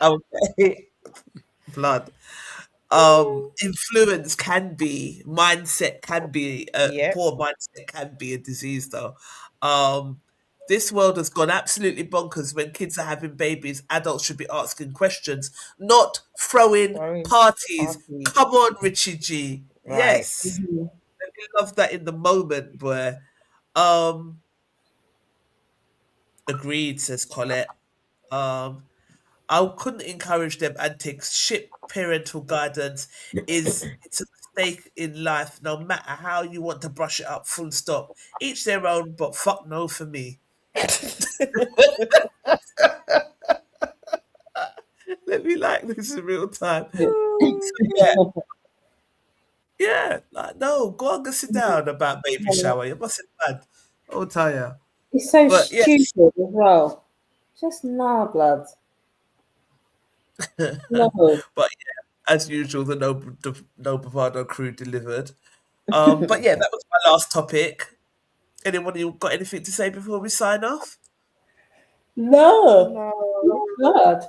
Okay. Blood. Influence can be, mindset can be, poor mindset can be a disease though. This world has gone absolutely bonkers. When kids are having babies, adults should be asking questions, not throwing parties. Come on, Richie G. Right. Yes. Let me love that in the moment, boy. Agreed, says Colette. I couldn't encourage them antics. Shit parental guidance it's a mistake in life, no matter how you want to brush it up, full stop. Each their own, but fuck no for me. Let me like this in real time. Yeah, like, no, go and sit down about baby shower. You must be mad. I'll tell you. It's so stupid as well. Just nah, blood. No. But yeah, as usual, the No Bravado crew delivered. But yeah, that was my last topic. Anyone got anything to say before we sign off? No. Blood.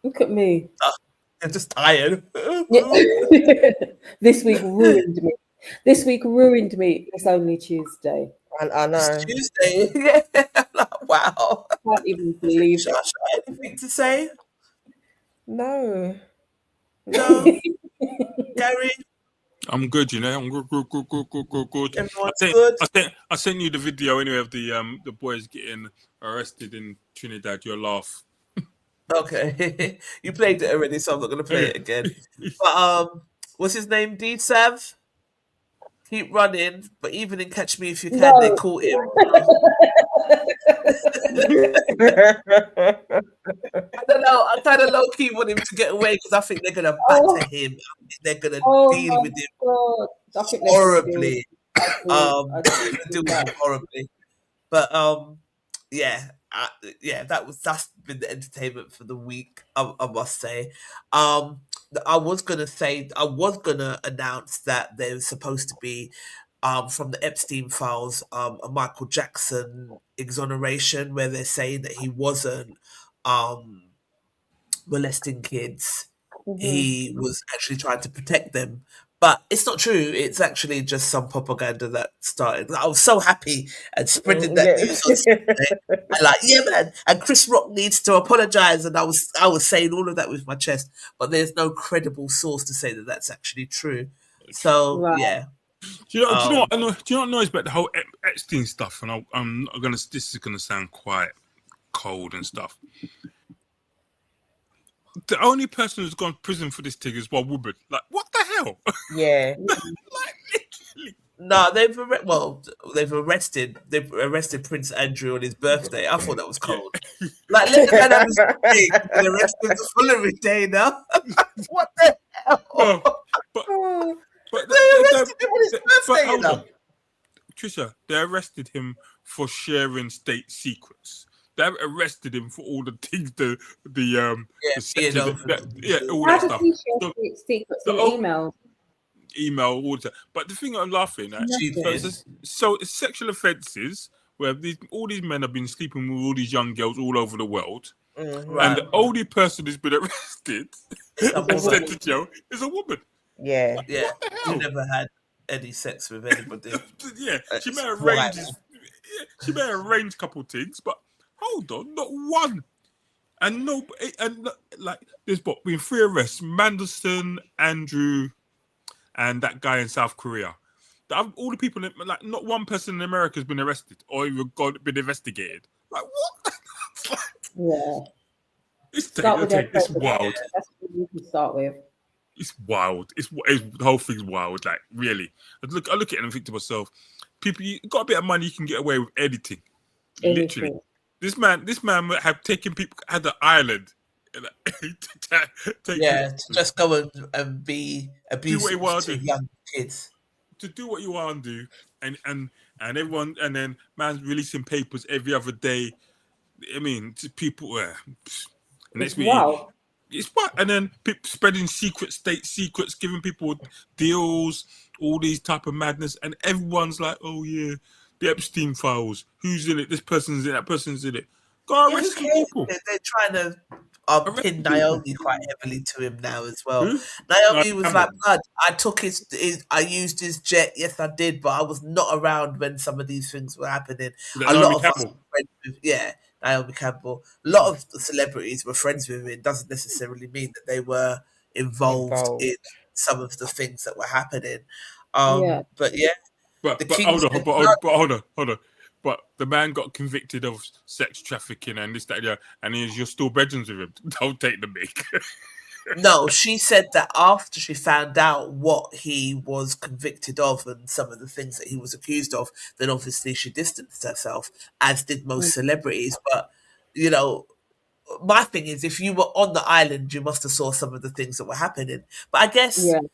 Look at me. I'm just tired. This week ruined me. It's only Tuesday. I know. It's Tuesday. Yeah. Like, wow. I can't even believe it. Josh, anything to say? No. Gary? I'm good, you know. I'm good. Everyone's good? I sent you the video anyway of the boys getting arrested in Trinidad. You'll laugh. Okay. You played it already, so I'm not going to play it again. But what's his name? DSavv? Keep running, but even in Catch Me If You Can, they caught him. I don't know. I kind of low key want him to get away because I think they're gonna batter him. I think they're gonna deal with him horribly. Deal with him horribly. But yeah, that's been the entertainment for the week. I must say. I was gonna announce that there's supposed to be from the Epstein files, a Michael Jackson exoneration where they're saying that he wasn't molesting kids. He was actually trying to protect them. But it's not true. It's actually just some propaganda that started. I was so happy and spreading that news on Sunday. And like, yeah, man. And Chris Rock needs to apologize. And I was saying all of that with my chest. But there's no credible source to say that that's actually true. So yeah. Do you know what annoys about the whole Epstein stuff? And this is gonna sound quite cold and stuff. The only person who's gone to prison for this thing is one woman. Like, what the hell? Yeah. Like, literally. No, they've arrested Prince Andrew on his birthday. I thought that was cold. Like, let the man have his thing and arrest him the following day now. What the hell? But they arrested him on his birthday, you know? Trisha, they arrested him for sharing state secrets. They arrested him for all the things, all that How stuff. did he share secrets in emails? email all the time. But the thing I'm laughing at, so it's sexual offences where all these men have been sleeping with all these young girls all over the world, and the only person who's been arrested and sent to jail is a woman. Yeah. Yeah. She never had any sex with anybody. Yeah, she may arrange. She may arrange a couple of things, but hold on, not one. And no, and like there's been 3 arrests: Mandelson, Andrew, and that guy in South Korea. All the people, like, not one person in America has been arrested or even been investigated. Like, what? Yeah. It's Start with it's wild. That's what you can start with. It's wild. It's the whole thing's wild. Like, really, I look at it and think to myself, people, you got a bit of money, you can get away with anything. Literally, this man had taken people, had an island. To just go and be abusive to young kids. To do what you want to do, and everyone, and then man's releasing papers every other day. I mean, to people, next week, it's what, and then people spreading state secrets, giving people deals, all these type of madness, and everyone's like, oh yeah, the Epstein files. Who's in it? This person's in it. That person's in it. Go arrest people. They're trying to pin Naomi quite heavily to him now as well. Naomi was like, I used his jet. Yes, I did, but I was not around when some of these things were happening. A lot of us were friends with, Naomi Campbell. A lot of the celebrities were friends with him. It doesn't necessarily mean that they were involved in some of the things that were happening. But hold on. But the man got convicted of sex trafficking and this, that, and you're still bedrooms with him. Don't take the mic. No, she said that after she found out what he was convicted of and some of the things that he was accused of, then obviously she distanced herself, as did most celebrities. But, you know, my thing is, if you were on the island, you must have saw some of the things that were happening. But I guess some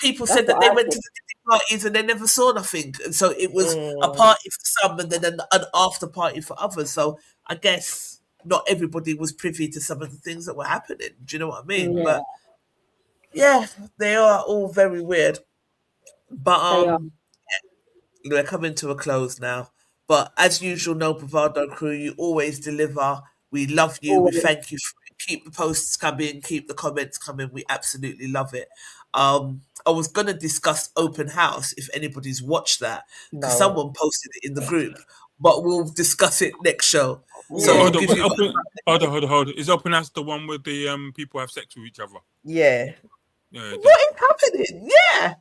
people said that they went to the parties and they never saw nothing. And so it was a party for some and then an after party for others. So I guess not everybody was privy to some of the things that were happening. Do you know what I mean? Yeah. But yeah, they are all very weird. But we're coming to a close now. But as usual, No Bravado crew, you always deliver. We love you. We thank you. Keep the posts coming. Keep the comments coming. We absolutely love it. I was going to discuss Open House if anybody's watched that, because someone posted it in the group, but we'll discuss it next show. So hold on. Is Open House the one where the people have sex with each other? Yeah. What is happening? Yeah.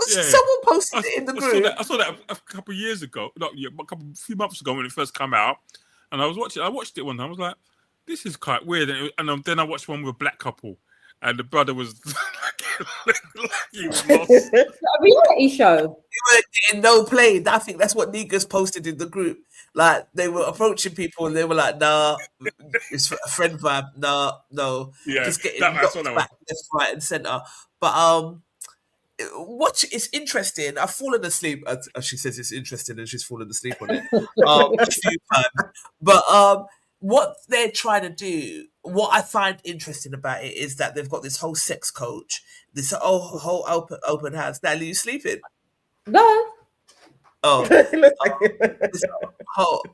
Someone posted it in the group. I saw that a couple of years ago. A few months ago when it first came out, and I watched it one time. I was like, this is quite weird. And then I watched one with a black couple. And the brother was like he was lost. A reality show. You were getting no play. I think that's what niggas posted in the group. Like, they were approaching people and they were like, nah, it's a friend vibe. Nah, no. Yeah, just getting knocked back left, right, and centre. But it's interesting. I've fallen asleep. As she says, it's interesting, and she's fallen asleep on it a few times. But what they're trying to do, what I find interesting about it is that they've got this whole sex coach, this whole open house. Natalie, you sleeping? No. Oh, this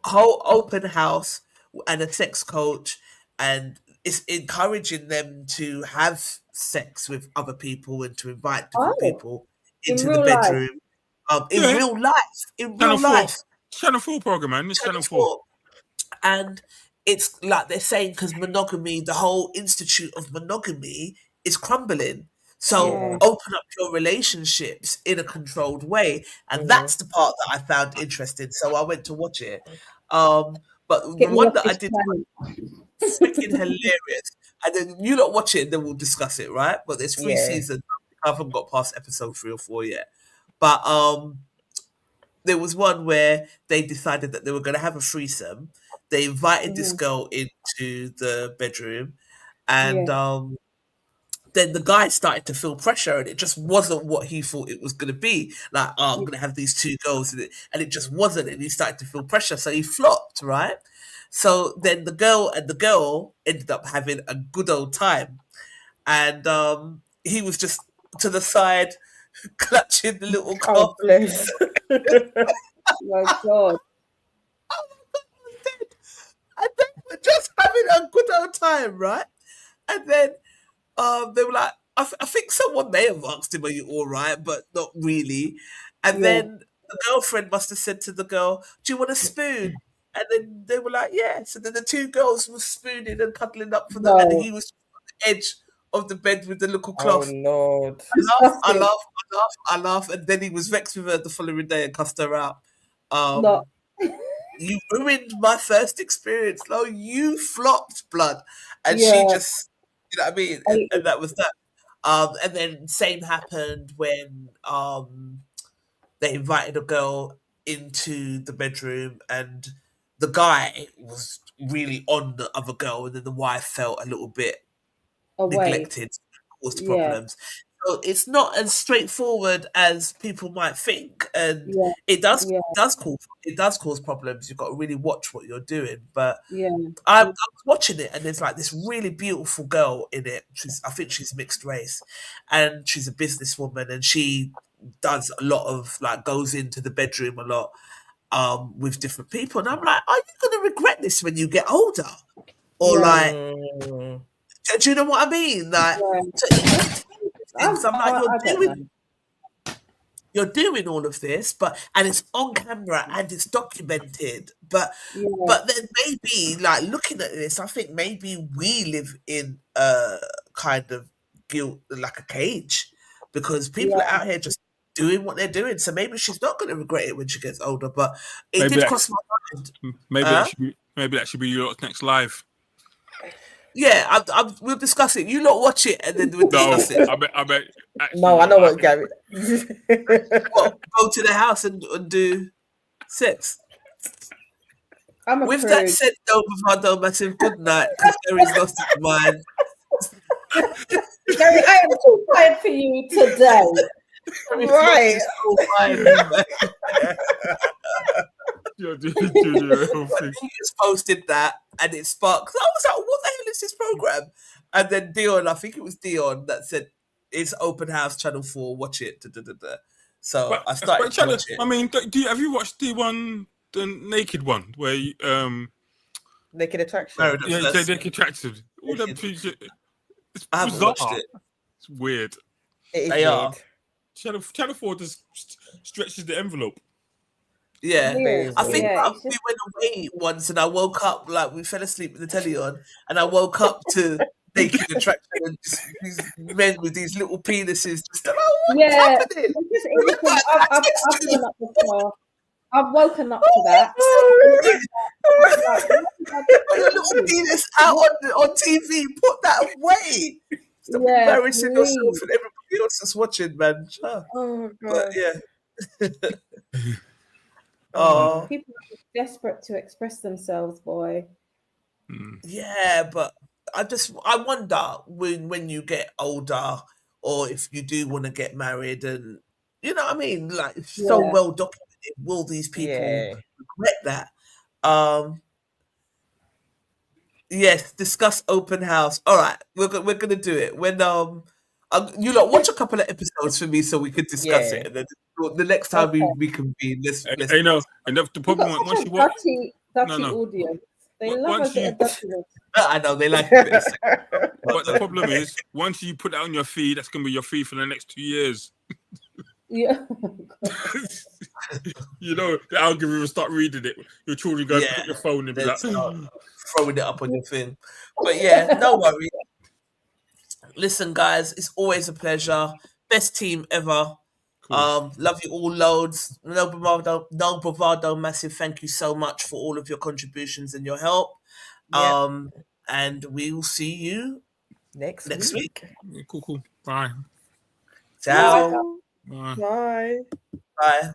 whole open house and a sex coach, and it's encouraging them to have sex with other people and to invite different people into the bedroom. In real life. Channel 4 program, man. It's Channel 4. And it's like they're saying, because monogamy, the whole institute of monogamy is crumbling. So open up your relationships in a controlled way. And that's the part that I found interesting. So I went to watch it. But the one that I did freaking hilarious. And then you lot watch it and then we'll discuss it, right? But there's 3 seasons. I haven't got past episode 3 or 4 yet. But there was one where they decided that they were going to have a threesome. They invited this girl into the bedroom, and then the guy started to feel pressure, and it just wasn't what he thought it was going to be. Like, I'm going to have these 2 girls, and it just wasn't, and he started to feel pressure, so he flopped, right? So then the girl ended up having a good old time, and he was just to the side, clutching the little Oh, cloth. bless. My God. And then we're just having a good old time, right? And then they were like, I think someone may have asked him, "Are you all right?" But not really. And Yeah. then the girlfriend must have said to the girl, "Do you want a spoon?" And then they were like, "Yeah." So then the two girls were spooning and cuddling up for them, and No. he was on the edge of the bed with the little Oh, cloth. Lord. I Disgusting. laugh, and then he was vexed with her the following day and cussed her out. Not. You ruined my first experience. No, you flopped, blood. And she Yeah. just, you know what I mean? Hated. And that was that. And then same happened when they invited a girl into the bedroom, and the guy was really on the other girl, and then the wife felt a little bit Away. neglected, caused Yeah. problems. So it's not as straightforward as people might think, and Yeah. it does Yeah. cause problems. You've got to really watch what you're doing. But Yeah. I was watching it, and there's like this really beautiful girl in it. I think she's mixed race, and she's a businesswoman, and she does a lot of like goes into the bedroom a lot with different people. And I'm like, are you going to regret this when you get older, or Yeah. like? Mm. Do you know what I mean? Like, Yeah. things. I'm like, I don't know. you're doing all of this, and it's on camera and it's documented. But Yeah. then maybe like looking at this, I think maybe we live in a kind of guilt, like a cage, because people Yeah. are out here just doing what they're doing. So maybe she's not going to regret it when she gets older. But it Maybe did that- cross my mind. Maybe that should be your next live. Yeah, we'll discuss it. You lot watch it and then we'll No, discuss it. I bet. Actually, No, I know what, Gary. What, go to the house and do sex. I'm a With prude. that said, though, Bravado, massive good night, because Gary's lost his mind. Gary, I am too tired for you today. Gary's Right. lost his whole mind, man. You're doing your own thing. He just posted that and it sparked. I was like, what the hell is this program? And then Dion, I think it was Dion that said, it's Open House Channel 4, watch it. Da, da, da, da. So I started to watch it. I mean, have you watched the naked one where you, Naked Attraction. Married at yeah, First. Naked Attraction? All them things, it's I haven't bizarre. watched it. It's weird. It is They are. weird. Channel 4 just stretches the envelope. Yeah. Weird. I think Yeah, we went away once and I woke up, like we fell asleep with the telly on, and I woke up to Naked Attraction and just these men with these little penises just like, oh, what's Yeah. happening? It's just innocent. I've done that before. I've woken up to that. Put your little penis out on TV, put that away. Stop Yeah, embarrassing yourself please. and everybody else that's watching, man. Sure. Oh, But God. yeah. Oh, People are desperate to express themselves, boy. yeah, but I wonder when you get older, or if you do want to get married, and you know what I mean, like it's so Yeah. well documented. Will these people Yeah. regret that? Yes, discuss Open House. All right, we're gonna do it when you lot watch a couple of episodes for me so we could discuss Yeah. it, and then the next time Okay. we convene, let's I know, and the We've problem got once such you a watch, dirty No. audience. They Once love us you- at a dirtiness. I know they like a bit of sex. but the problem is once you put that on your feed, that's gonna be your feed for the next 2 years. Yeah. You know, the algorithm will start reading it. Your children go Yeah. put your phone and be Then like, start throwing it up on your thing. But yeah, no worry. Listen, guys, it's always a pleasure. Best team ever. Cool. Love you all loads. No bravado, massive thank you so much for all of your contributions and your help. Yeah. And we will see you Next week. cool. Bye. Ciao. Bye. Bye. Bye.